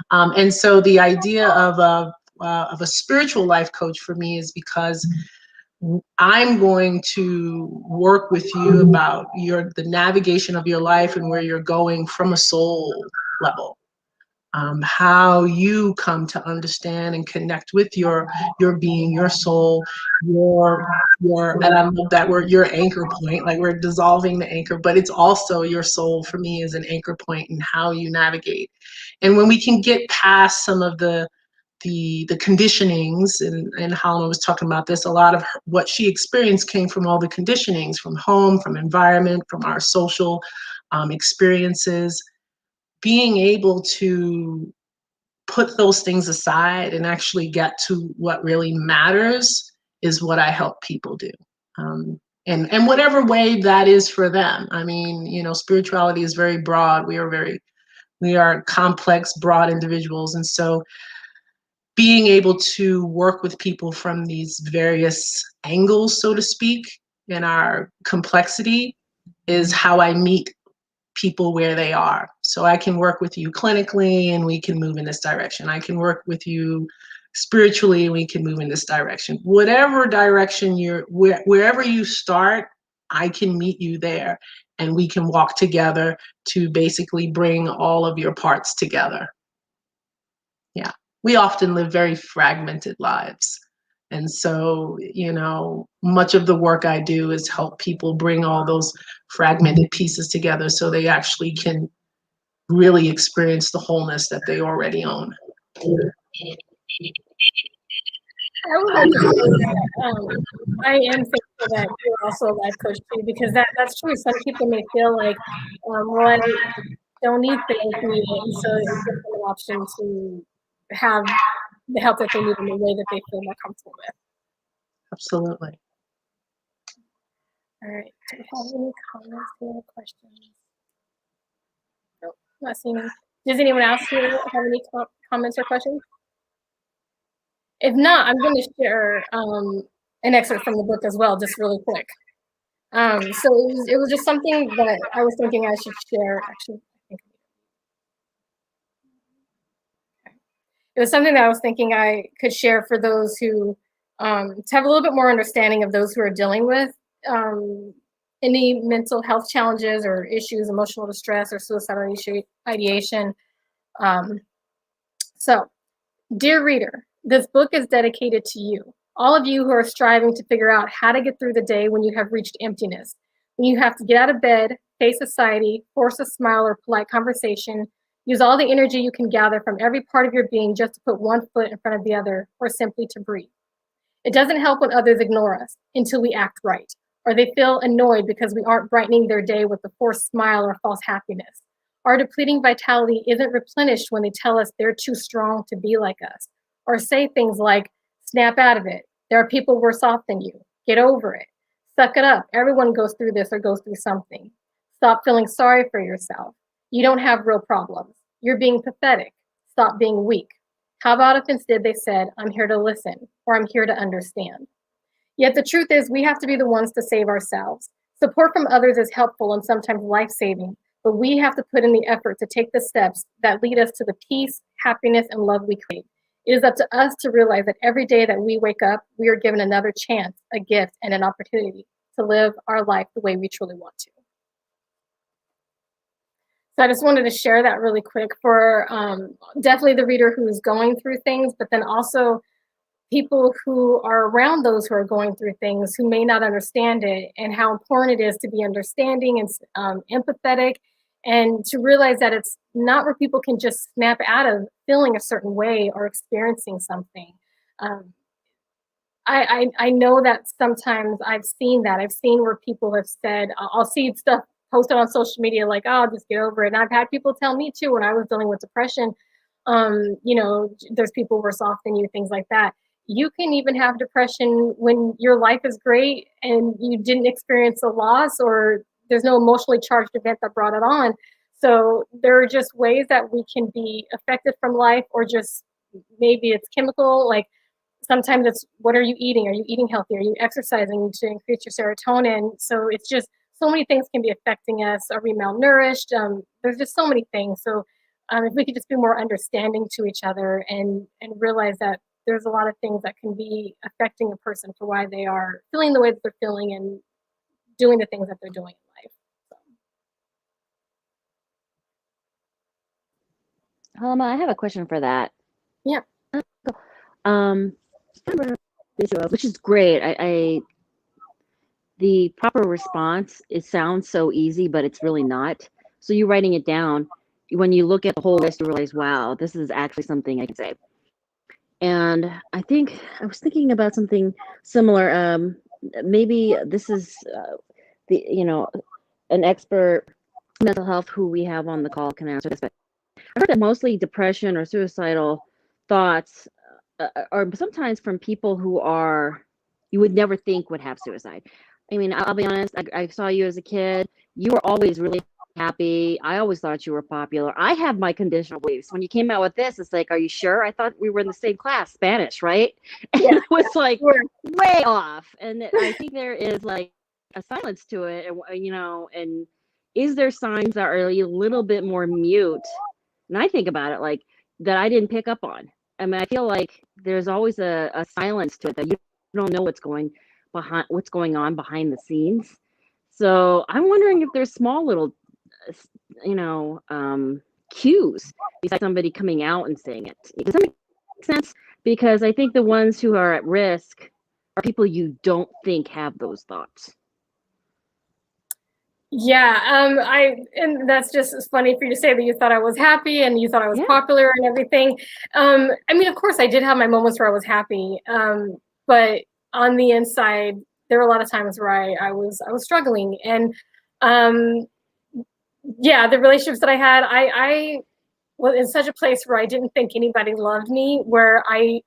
And so the idea of a spiritual life coach for me is because I'm going to work with you about the navigation of your life and where you're going from a soul level. How you come to understand and connect with your being, your soul, your and I love that word, your anchor point. Like we're dissolving the anchor, but it's also your soul for me is an anchor point in how you navigate. And when we can get past some of the conditionings, and Halima was talking about this, a lot of what she experienced came from all the conditionings, from home, from environment, from our social experiences. Being able to put those things aside and actually get to what really matters is what I help people do. And whatever way that is for them. I mean, spirituality is very broad. We are complex, broad individuals. And so being able to work with people from these various angles, so to speak, in our complexity is how I meet people where they are. So I can work with you clinically and we can move in this direction. I can work with you spiritually and we can move in this direction. Whatever direction wherever you start, I can meet you there and we can walk together to basically bring all of your parts together. Yeah. We often live very fragmented lives. And so, much of the work I do is help people bring all those fragmented pieces together so they actually can really experience the wholeness that they already own. I would like to say that I am thankful that you're also a life coach too, because that's true. Some people may feel like, well, I don't need therapy, and so it gives them an option to have the help that they need in the way that they feel more comfortable with. Absolutely. All right. Do we have any comments or questions? Nope, not seeing any. Does anyone else here have any comments or questions? If not, I'm going to share an excerpt from the book as well, just really quick. So it was just something that I was thinking I should share. Actually, it was something that I was thinking I could share for those who to have a little bit more understanding of those who are dealing with any mental health challenges or issues, emotional distress or suicidal ideation. So, dear reader, this book is dedicated to you, all of you who are striving to figure out how to get through the day when you have reached emptiness, when you have to get out of bed, face society, force a smile or polite conversation, use all the energy you can gather from every part of your being just to put one foot in front of the other, or simply to breathe. It doesn't help when others ignore us until we act right, or they feel annoyed because we aren't brightening their day with a forced smile or false happiness, Our depleting vitality isn't replenished when they tell us they're too strong to be like us, or say things like, snap out of it. There are people worse off than you. Get over it. Suck it up. Everyone goes through this or goes through something. Stop feeling sorry for yourself. You don't have real problems. You're being pathetic. Stop being weak. How about if instead they said, I'm here to listen, or I'm here to understand? Yet the truth is, we have to be the ones to save ourselves. Support from others is helpful and sometimes life-saving, but we have to put in the effort to take the steps that lead us to the peace, happiness, and love we crave. It is up to us to realize that every day that we wake up, we are given another chance, a gift, and an opportunity to live our life the way we truly want to. So I just wanted to share that really quick for definitely the reader who's going through things, but then also people who are around those who are going through things who may not understand it, and how important it is to be understanding and empathetic, and to realize that it's not where people can just snap out of feeling a certain way or experiencing something. I know that sometimes I've seen that. I've seen where people have said, I'll see stuff posted on social media like, oh, just get over it. And I've had people tell me too, when I was dealing with depression, you know, there's people worse off than you, things like that. You can even have depression when your life is great and you didn't experience a loss, or there's no emotionally charged event that brought it on. So there are just ways that we can be affected from life, or just maybe it's chemical. Like sometimes it's, what are you eating? Are you eating healthy? Are you exercising to increase your serotonin? So it's just so many things can be affecting us. Are we malnourished? There's just so many things. So if we could just be more understanding to each other and realize that there's a lot of things that can be affecting a person for why they are feeling the way that they're feeling and doing the things that they're doing in life. So. Halima, I have a question for that. Yeah. Which is great. The proper response, it sounds so easy, but it's really not. So you writing it down, when you look at the whole list, you realize, wow, this is actually something I can say. And I think I was thinking about something similar. Maybe this is an expert in mental health who we have on the call can answer this, but I heard that mostly depression or suicidal thoughts are sometimes from people who you would never think would have suicide. I mean, I'll be honest, I saw you as a kid. You were always really happy. I always thought you were popular. I have my conditional beliefs. When you came out with this, it's like, are you sure? I thought we were in the same class, Spanish, right? And it was like way off. And I think there is like a silence to it, and is there signs that are a little bit more mute? And I think about it like that I didn't pick up on. I mean, I feel like there's always a silence to it that you don't know what's going on behind the scenes. So I'm wondering if there's small little, cues besides somebody coming out and saying it. Does that make sense? Because I think the ones who are at risk are people you don't think have those thoughts. Yeah, and that's just funny for you to say that you thought I was happy and you thought I was popular and everything. I mean, of course, I did have my moments where I was happy, but on the inside, there were a lot of times where I was struggling, and the relationships that I had, I was in such a place where I didn't think anybody loved me, where I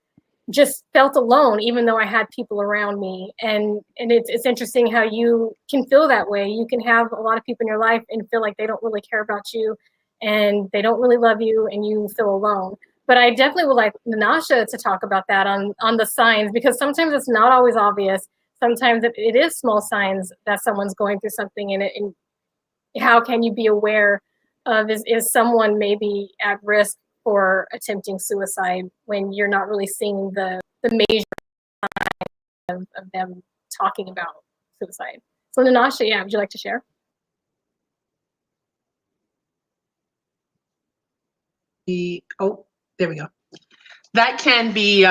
just felt alone, even though I had people around me. And it's interesting how you can feel that way. You can have a lot of people in your life and feel like they don't really care about you and they don't really love you, and you feel alone. But I definitely would like Nanasha to talk about that on the signs, because sometimes it's not always obvious. Sometimes it is small signs that someone's going through something, and how can you be aware of, is someone maybe at risk for attempting suicide when you're not really seeing the major signs of them talking about suicide. So Nanasha, would you like to share? There we go. That can be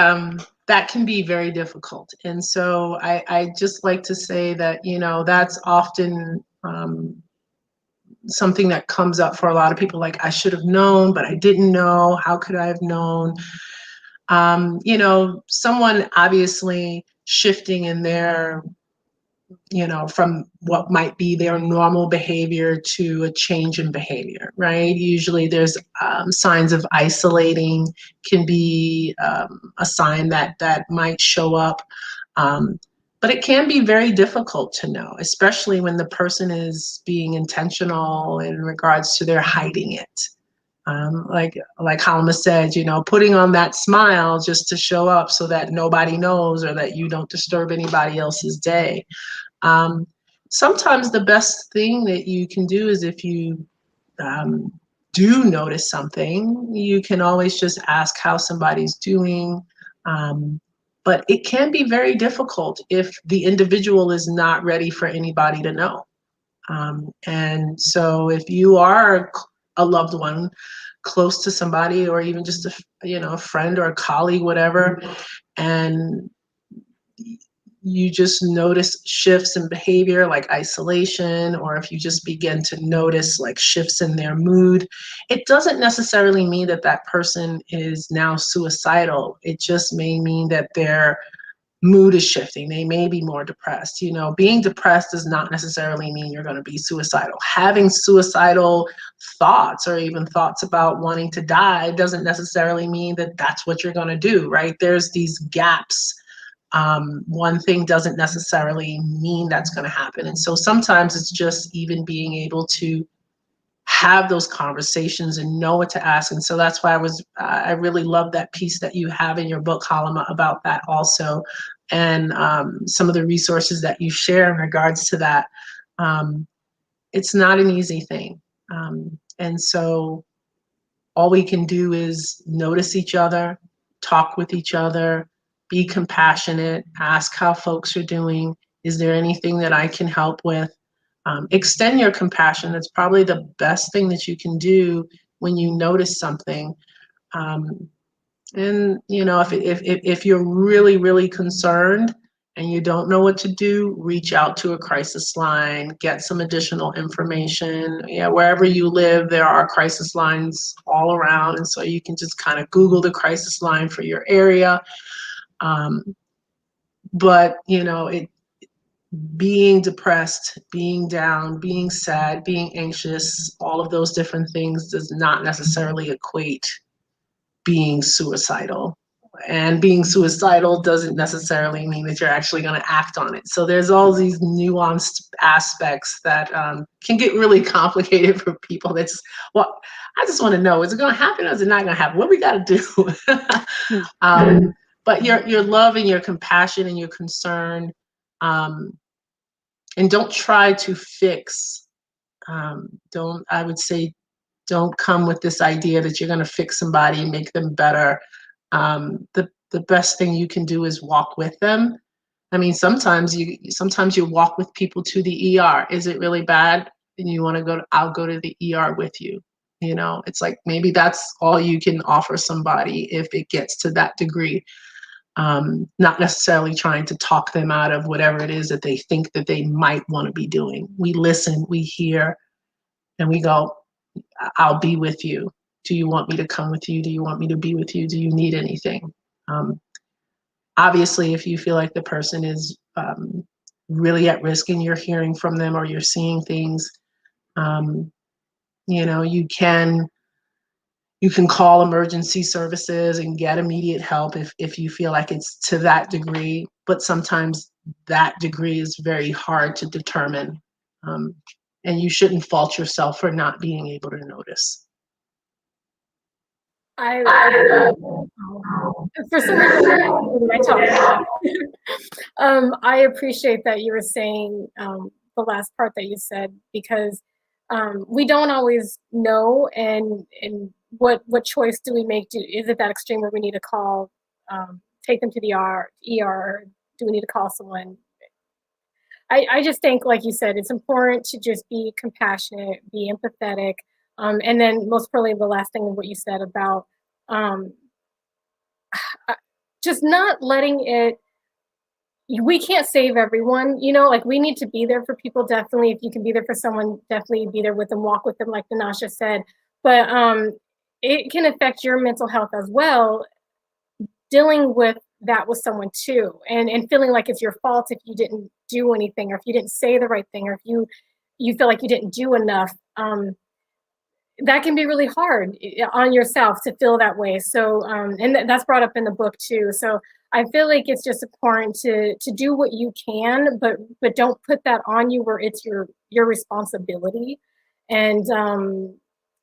very difficult. And so I just like to say that, that's often something that comes up for a lot of people, like, I should have known, but I didn't know. How could I have known? Someone obviously shifting in their from what might be their normal behavior to a change in behavior, right? Usually there's signs of isolating can be a sign that might show up. But it can be very difficult to know, especially when the person is being intentional in regards to their hiding it. Like Halima said, putting on that smile just to show up so that nobody knows or that you don't disturb anybody else's day. Sometimes the best thing that you can do is if you do notice something, you can always just ask how somebody's doing. But it can be very difficult if the individual is not ready for anybody to know. And so if you are a loved one close to somebody, or even just a friend or a colleague, whatever, and you just notice shifts in behavior like isolation, or if you just begin to notice like shifts in their mood, it doesn't necessarily mean that that person is now suicidal. It just may mean that their mood is shifting. They may be more depressed. Being depressed does not necessarily mean you're going to be suicidal. Having suicidal thoughts or even thoughts about wanting to die doesn't necessarily mean that that's what you're going to do, right? There's these gaps. One thing doesn't necessarily mean that's going to happen. And so sometimes it's just even being able to have those conversations and know what to ask. And so that's why I really love that piece that you have in your book, Halima, about that also. And some of the resources that you share in regards to that. It's not an easy thing. And so all we can do is notice each other, talk with each other, be compassionate, ask how folks are doing. Is there anything that I can help with? Extend your compassion. That's probably the best thing that you can do when you notice something. And if you're really, really concerned and you don't know what to do, reach out to a crisis line, get some additional information. Yeah, wherever you live, there are crisis lines all around. And so you can just kind of Google the crisis line for your area. But being depressed, being down, being sad, being anxious, all of those different things does not necessarily equate being suicidal. And being suicidal doesn't necessarily mean that you're actually going to act on it. So there's all these nuanced aspects that can get really complicated for people. That's, well, I just want to know, is it going to happen or is it not going to happen? What we got to do? But your love and your compassion and your concern, and don't try to fix. I would say, don't come with this idea that you're going to fix somebody and make them better. The best thing you can do is walk with them. I mean, sometimes you walk with people to the ER. Is it really bad? And you want to go? I'll go to the ER with you. It's like maybe that's all you can offer somebody if it gets to that degree. Not necessarily trying to talk them out of whatever it is that they think that they might want to be doing. We listen, we hear, and we go, I'll be with you. Do you want me to come with you? Do you want me to be with you? Do you need anything? Obviously, if you feel like the person is really at risk and you're hearing from them or you're seeing things, you can call emergency services and get immediate help if you feel like it's to that degree. But sometimes that degree is very hard to determine. And you shouldn't fault yourself for not being able to notice. For some reason, I appreciate that you were saying the last part that you said, because we don't always know, and what choice do we make? Is it that extreme where we need to call, take them to the ER? Do we need to call someone? I just think, like you said, it's important to just be compassionate, be empathetic, and then most probably the last thing of what you said about just not letting it. We can't save everyone, like we need to be there for people. Definitely, if you can be there for someone, definitely be there with them, walk with them, like Dinasha said. But it can affect your mental health as well, dealing with that with someone too, and feeling like it's your fault if you didn't do anything, or if you didn't say the right thing, or if you feel like you didn't do enough. That can be really hard on yourself to feel that way. So, and that's brought up in the book too. So I feel like it's just important to do what you can, but don't put that on you where it's your responsibility. And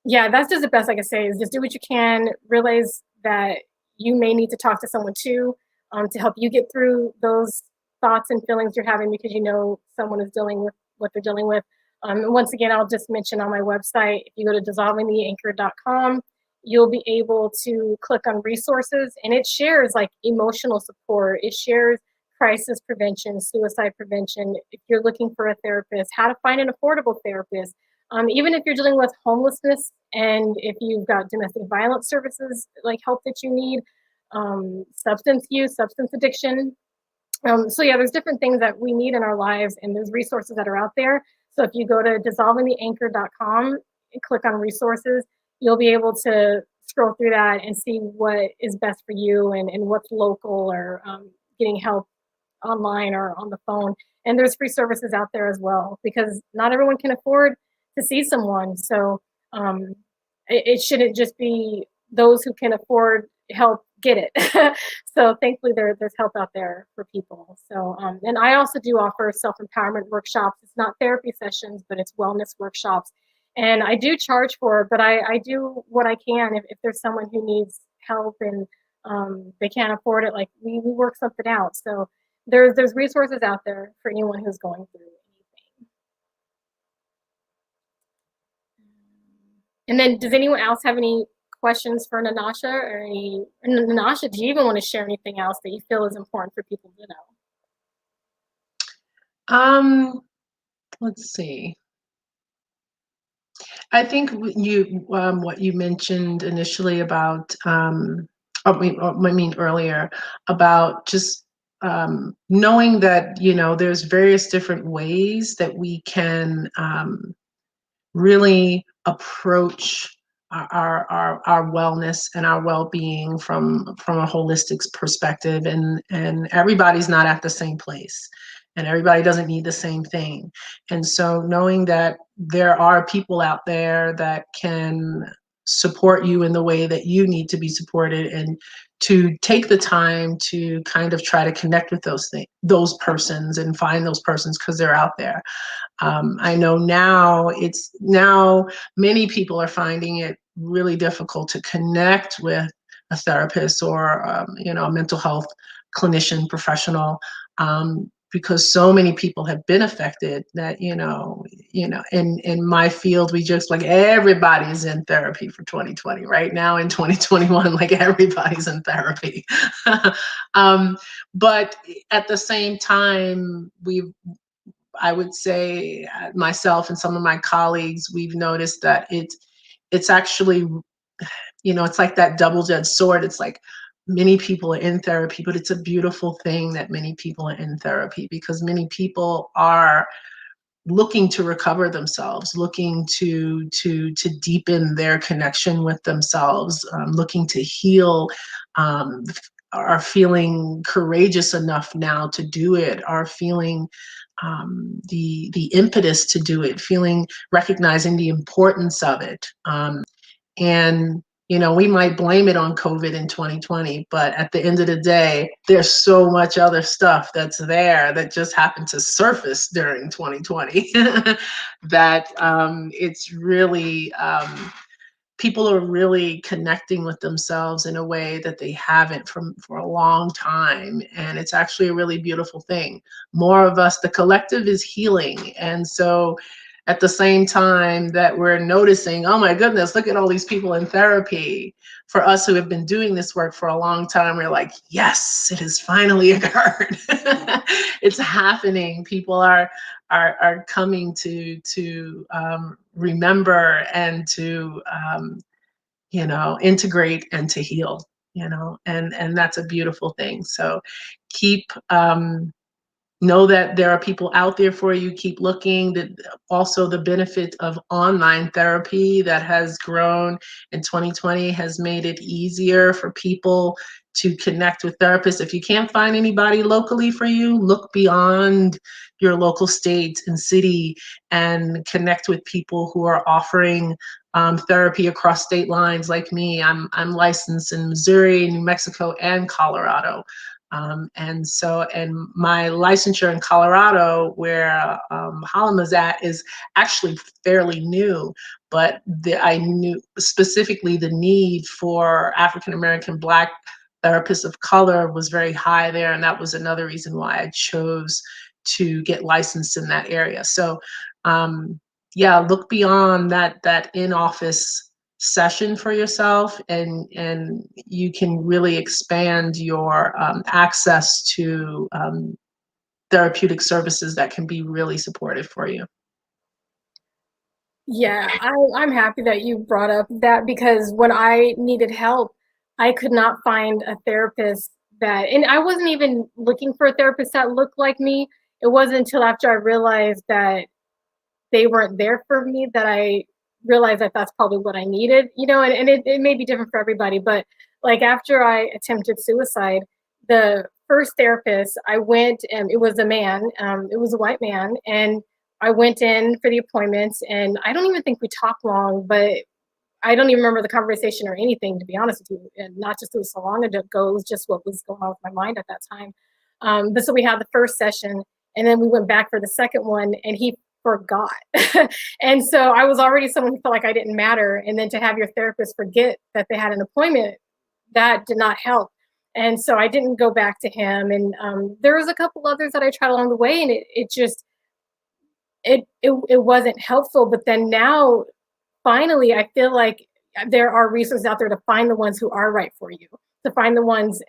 yeah, that's just the best I can say, is just do what you can. Realize that you may need to talk to someone too, to help you get through those thoughts and feelings you're having, because you know someone is dealing with what they're dealing with. Once again, I'll just mention on my website, if you go to dissolvingtheanchor.com, you'll be able to click on resources, and it shares like emotional support. It shares crisis prevention, suicide prevention. If you're looking for a therapist, how to find an affordable therapist. Even if you're dealing with homelessness, and if you've got domestic violence services, like help that you need, substance use, substance addiction. So yeah, there's different things that we need in our lives, and there's resources that are out there. So if you go to dissolvingtheanchor.com and click on resources, you'll be able to scroll through that and see what is best for you, and what's local, or getting help online or on the phone. And there's free services out there as well, because not everyone can afford to see someone. So it shouldn't just be those who can afford help get it. So thankfully there's help out there for people. So and I also do offer self-empowerment workshops. It's not therapy sessions, but it's wellness workshops. And I do charge for it, but I do what I can. If there's someone who needs help and they can't afford it, like we work something out. So there's resources out there for anyone who's going through anything. And then does anyone else have any questions for Nanasha, or Nanasha, do you even want to share anything else that you feel is important for people to know? Let's see. I think you what you mentioned initially about I mean earlier about just knowing that, you know, there's various different ways that we can really approach our wellness and our well-being from a holistic perspective, and everybody's not at the same place, and everybody doesn't need the same thing. And so knowing that there are people out there that can support you in the way that you need to be supported, and to take the time to kind of try to connect with those persons and find those persons, because they're out there. I know now many people are finding it really difficult to connect with a therapist or you know, a mental health clinician professional, because so many people have been affected that, you know, in my field, we just like everybody's in therapy for 2020 right now. In 2021, like everybody's in therapy. But at the same time, I would say myself and some of my colleagues, we've noticed that it's actually, you know, it's like that double-edged sword. It's like many people are in therapy, but it's a beautiful thing that many people are in therapy, because many people are looking to recover themselves, looking to deepen their connection with themselves, looking to heal, are feeling courageous enough now to do it, are feeling the impetus to do it, recognizing the importance of it. And you know, we might blame it on COVID in 2020, but at the end of the day, there's so much other stuff that's there that just happened to surface during 2020 that it's really, people are really connecting with themselves in a way that they haven't for a long time. And it's actually a really beautiful thing. More of us, the collective is healing. And so at the same time that we're noticing, oh my goodness, look at all these people in therapy. For us who have been doing this work for a long time, we're like, yes, it has finally occurred. It's happening. People are coming to remember and to you know, integrate and to heal. You know, and that's a beautiful thing. So keep know that there are people out there for you. Keep looking. That also the benefit of online therapy that has grown in 2020 has made it easier for people to connect with therapists. If you can't find anybody locally for you, look beyond your local state and city and connect with people who are offering therapy across state lines. Like me, I'm licensed in Missouri, New Mexico, and Colorado. And my licensure in Colorado, where Halama's at, is actually fairly new, but I knew specifically the need for African American Black therapists of color was very high there, and that was another reason why I chose to get licensed in that area. So yeah, look beyond that in-office session for yourself, and you can really expand your access to therapeutic services that can be really supportive for you. Yeah, I'm happy that you brought up that, because when I needed help, I could not find a therapist and I wasn't even looking for a therapist that looked like me. It wasn't until after I realized that they weren't there for me that I realized that that's probably what I needed, and it may be different for everybody, but like after I attempted suicide, the first therapist I went, and it was a man, it was a white man, and I went in for the appointments, and I don't even think we talked long, but I don't even remember the conversation or anything, to be honest with you. And not just it was so long ago, it was just what was going on with my mind at that time. But so we had the first session, and then we went back for the second one, and he forgot. And so I was already someone who felt like I didn't matter. And then to have your therapist forget that they had an appointment, that did not help. And so I didn't go back to him. And there was a couple others that I tried along the way, and it wasn't helpful. But then now, finally, I feel like there are resources out there to find the ones who are right for you, to find the ones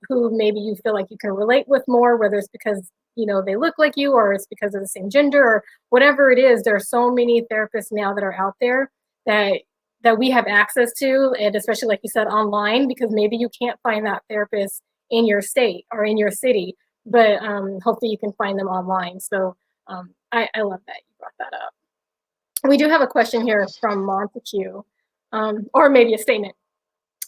who maybe you feel like you can relate with more, whether it's because they look like you, or it's because of the same gender, or whatever it is. There are so many therapists now that are out there that we have access to, and especially, like you said, online, because maybe you can't find that therapist in your state or in your city, but hopefully you can find them online. So I love that you brought that up. We do have a question here from Montague, or maybe a statement.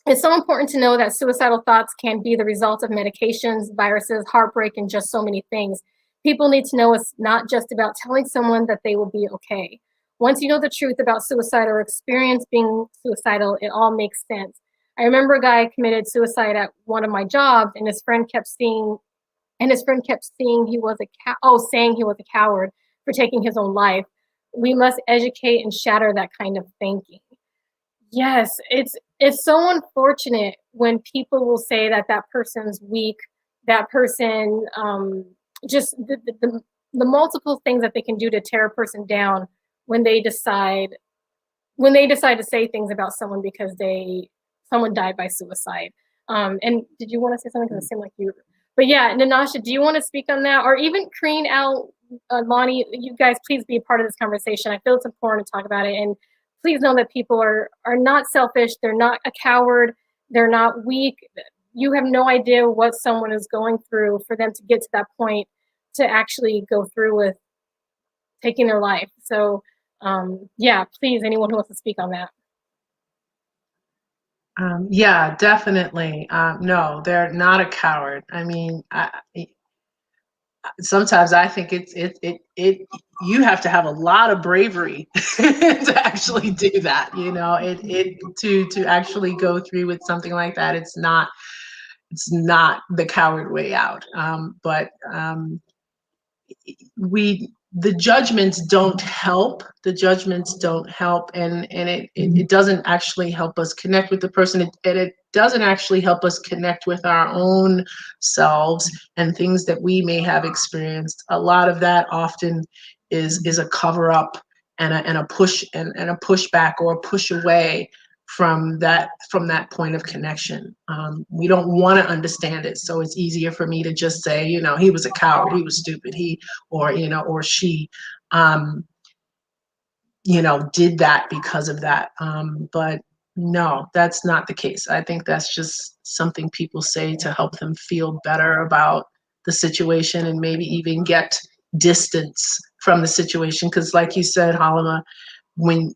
It's so important to know that suicidal thoughts can be the result of medications, viruses, heartbreak, and just so many things. People need to know it's not just about telling someone that they will be okay. Once you know the truth about suicide or experience being suicidal, it all makes sense. I remember a guy committed suicide at one of my jobs, and his friend kept saying he was saying he was a coward for taking his own life. We must educate and shatter that kind of thinking. Yes, it's so unfortunate when people will say that person's weak, that person, just the multiple things that they can do to tear a person down when they decide to say things about someone because someone died by suicide. And did you want to say something? Because it seemed like you. But yeah, Nanasha, do you want to speak on that? Or even Kareen, Al, Lonnie, you guys, please be a part of this conversation. I feel it's important to talk about it. And please know that people are not selfish. They're not a coward. They're not weak. You have no idea what someone is going through for them to get to that point to actually go through with taking their life. So yeah, please, anyone who wants to speak on that. Yeah, definitely. No, they're not a coward. I mean, sometimes I think you have to have a lot of bravery to actually do that. To actually go through with something like that. It's not the coward way out. But the judgments don't help. The judgments don't help, and it doesn't actually help us connect with the person. It doesn't actually help us connect with our own selves and things that we may have experienced. A lot of that often is a cover up and a push and a pushback or a push away from that point of connection. We don't want to understand it, so it's easier for me to just say, he was a coward, he was stupid, or she did that because of that. But no, that's not the case. I think that's just something people say to help them feel better about the situation and maybe even get distance from the situation. Because like you said, Halima,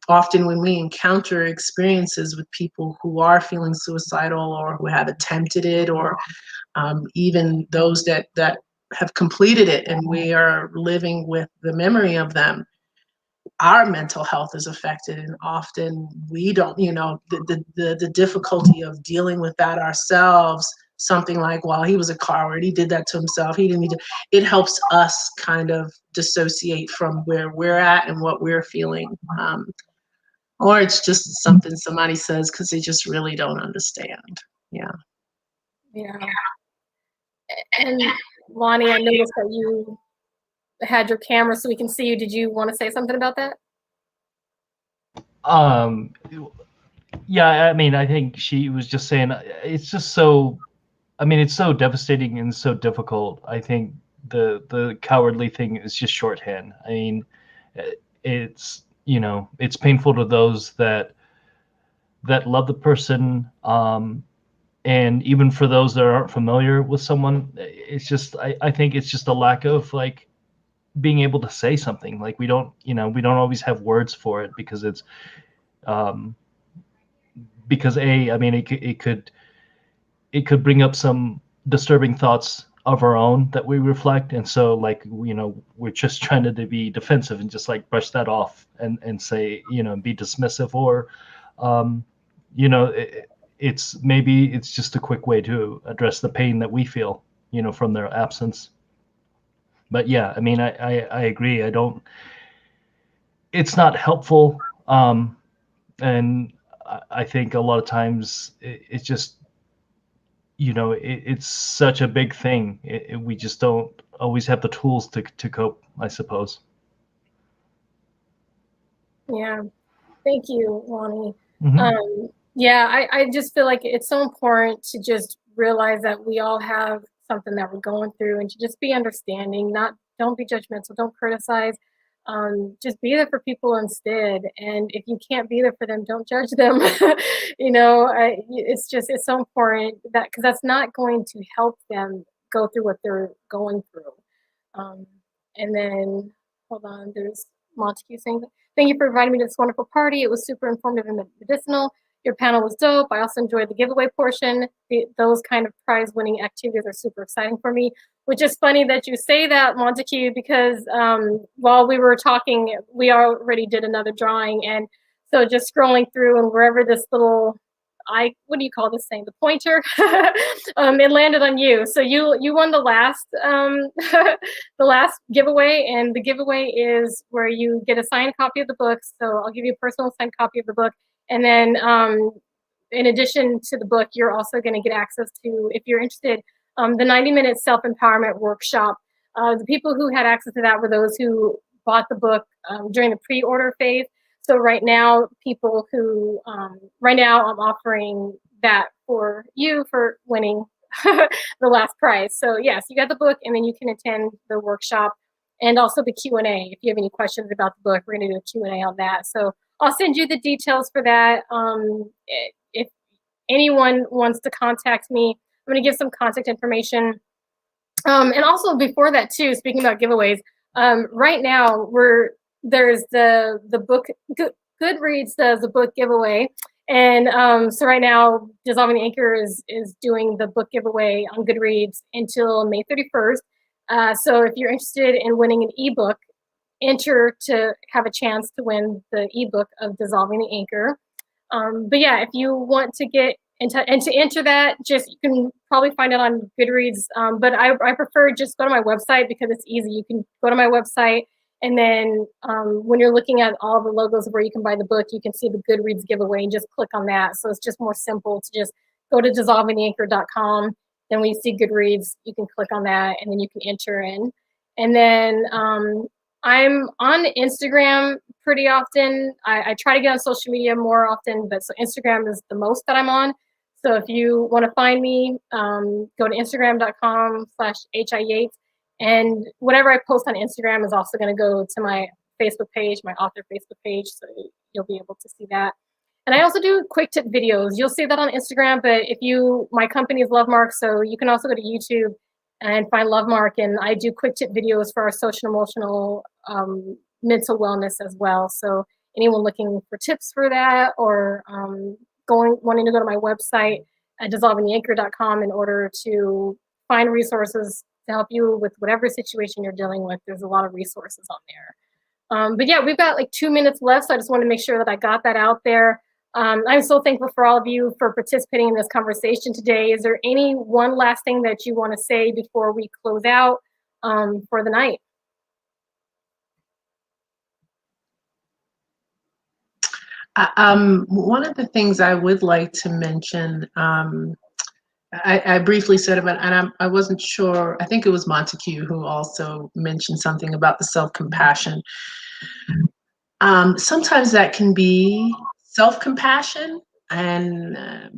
often when we encounter experiences with people who are feeling suicidal or who have attempted it, or even those that have completed it, and we are living with the memory of them, our mental health is affected, and often we don't, the difficulty of dealing with that ourselves. Something like, well, he was a coward, he did that to himself, he didn't need to. It helps us kind of dissociate from where we're at and what we're feeling. Or it's just something somebody says because they just really don't understand. Yeah. Yeah. And Lonnie, I noticed that you had your camera so we can see you. Did you want to say something about that? Yeah, I mean, I think she was just saying it's just so, I mean, it's so devastating and so difficult. I think the cowardly thing is just shorthand. I mean, it's, it's painful to those that love the person, and even for those that aren't familiar with someone, it's just, I think it's just a lack of like being able to say something. Like we don't always have words for it because it's, because I mean, it could bring up some disturbing thoughts of our own that we reflect, and so like we're just trying to be defensive and just like brush that off and say, be dismissive, or it's maybe it's just a quick way to address the pain that we feel from their absence. But yeah, I mean, I agree. It's not helpful, and I think a lot of times it's just, it's such a big thing. We just don't always have the tools to cope, I suppose. Yeah. Thank you, Lonnie. Mm-hmm. Yeah, I just feel like it's so important to just realize that we all have something that we're going through, and to just be understanding, don't be judgmental, don't criticize. Just be there for people instead. And if you can't be there for them, don't judge them. It's so important that, because that's not going to help them go through what they're going through. And then, hold on, there's Montague saying, thank you for inviting me to this wonderful party. It was super informative and medicinal. Your panel was dope. I also enjoyed the giveaway portion. Those kind of prize-winning activities are super exciting for me, which is funny that you say that, Montague, because while we were talking, we already did another drawing. And so just scrolling through, and wherever this little, what do you call this thing? The pointer. It landed on you. So you won the last the last giveaway, and the giveaway is where you get a signed copy of the book. So I'll give you a personal signed copy of the book, and then in addition to the book, you're also going to get access to, if you're interested, the 90-minute self-empowerment workshop. The people who had access to that were those who bought the book during the pre-order phase. So right now, right now I'm offering that for you for winning the last prize. So yes, you got the book, and then you can attend the workshop and also the Q&A. If you have any questions about the book, we're going to do a Q&A on that. So I'll send you the details for that. If anyone wants to contact me, I'm going to give some contact information. And also before that too, speaking about giveaways, right now there's the book, Goodreads does the book giveaway. And so right now, Dissolving the Anchor is doing the book giveaway on Goodreads until May 31st. So if you're interested in winning an ebook, enter to have a chance to win the ebook of Dissolving the Anchor. But yeah, if you want to get into and to enter that, just you can probably find it on Goodreads. But I prefer just go to my website because it's easy. You can go to my website, and then when you're looking at all the logos of where you can buy the book, you can see the Goodreads giveaway and just click on that. So it's just more simple to just go to dissolvingtheanchor.com. Then when you see Goodreads, you can click on that, and then you can enter in. And then I'm on Instagram pretty often. I try to get on social media more often, but so Instagram is the most that I'm on. So if you want to find me, go to instagram.com/HIYates. And whatever I post on Instagram is also going to go to my Facebook page, my author Facebook page. So you'll be able to see that. And I also do quick tip videos. You'll see that on Instagram, but my company is Lovemark, so you can also go to YouTube and find Lovemark. And I do quick tip videos for our social emotional mental wellness as well. So anyone looking for tips for that, or wanting to go to my website at dissolvingtheanchor.com in order to find resources to help you with whatever situation you're dealing with. There's a lot of resources on there. But yeah, we've got like 2 minutes left, so I just want to make sure that I got that out there. I'm so thankful for all of you for participating in this conversation today. Is there any one last thing that you want to say before we close out for the night? One of the things I would like to mention, I briefly said about, and I wasn't sure, I think it was Montague who also mentioned something about the self-compassion. Sometimes that can be self-compassion and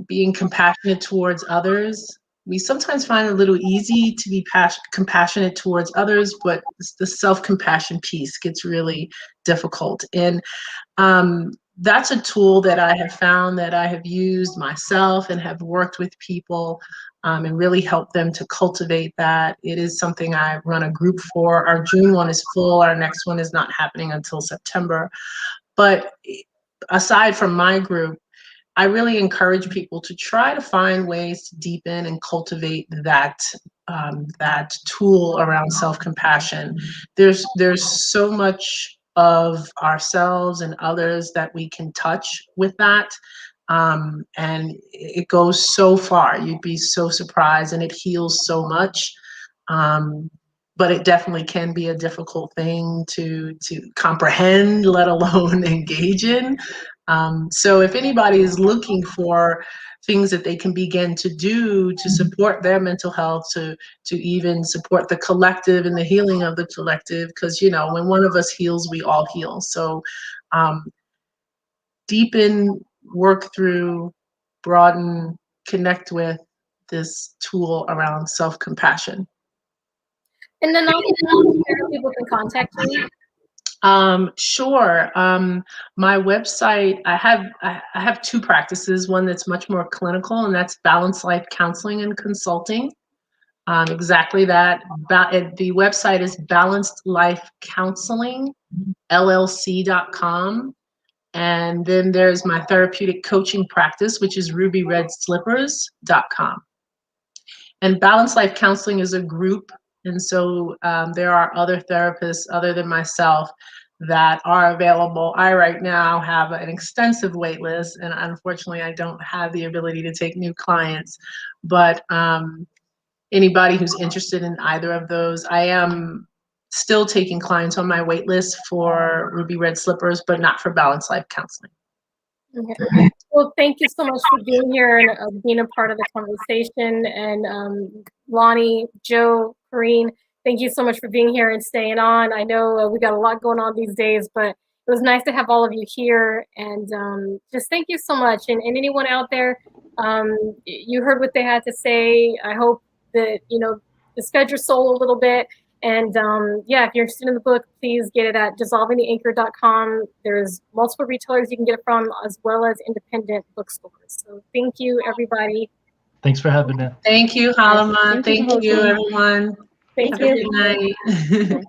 being compassionate towards others. We sometimes find it a little easy to be compassionate towards others, but the self-compassion piece gets really difficult. And that's a tool that I have found that I have used myself and have worked with people and really helped them to cultivate that. It is something I run a group for. Our June one is full. Our next one is not happening until September. But aside from my group, I really encourage people to try to find ways to deepen and cultivate that that tool around self-compassion. There's so much of ourselves and others that we can touch with that, and it goes so far. You'd be so surprised, and it heals so much. But it definitely can be a difficult thing to comprehend, let alone engage in. So if anybody is looking for things that they can begin to do to support their mental health, to even support the collective and the healing of the collective, because you know, when one of us heals, we all heal. So deepen, work through, broaden, connect with this tool around self-compassion. And then also, where people can contact you. Sure. My website, I have two practices. One that's much more clinical, and that's Balanced Life Counseling and Consulting. Exactly that. The website is balancedlifecounselingllc.com. And then there's my therapeutic coaching practice, which is rubyredslippers.com. And Balanced Life Counseling is a group. And so there are other therapists other than myself that are available. I right now have an extensive wait list, and unfortunately I don't have the ability to take new clients. But anybody who's interested in either of those, I am still taking clients on my wait list for Ruby Red Slippers, but not for Balanced Life Counseling. Okay. Well, thank you so much for being here and being a part of the conversation. And Lonnie, Joe, Corrine, thank you so much for being here and staying on. I know we got a lot going on these days, but it was nice to have all of you here. And just thank you so much. And anyone out there, you heard what they had to say. I hope that, you know, this fed your soul a little bit. And yeah, if you're interested in the book, please get it at dissolvingtheanchor.com. There's multiple retailers you can get it from, as well as independent bookstores. So thank you, everybody. Thanks for having me. Thank you, Halima. Thank you, Thank you, everyone. Thank you. Good night.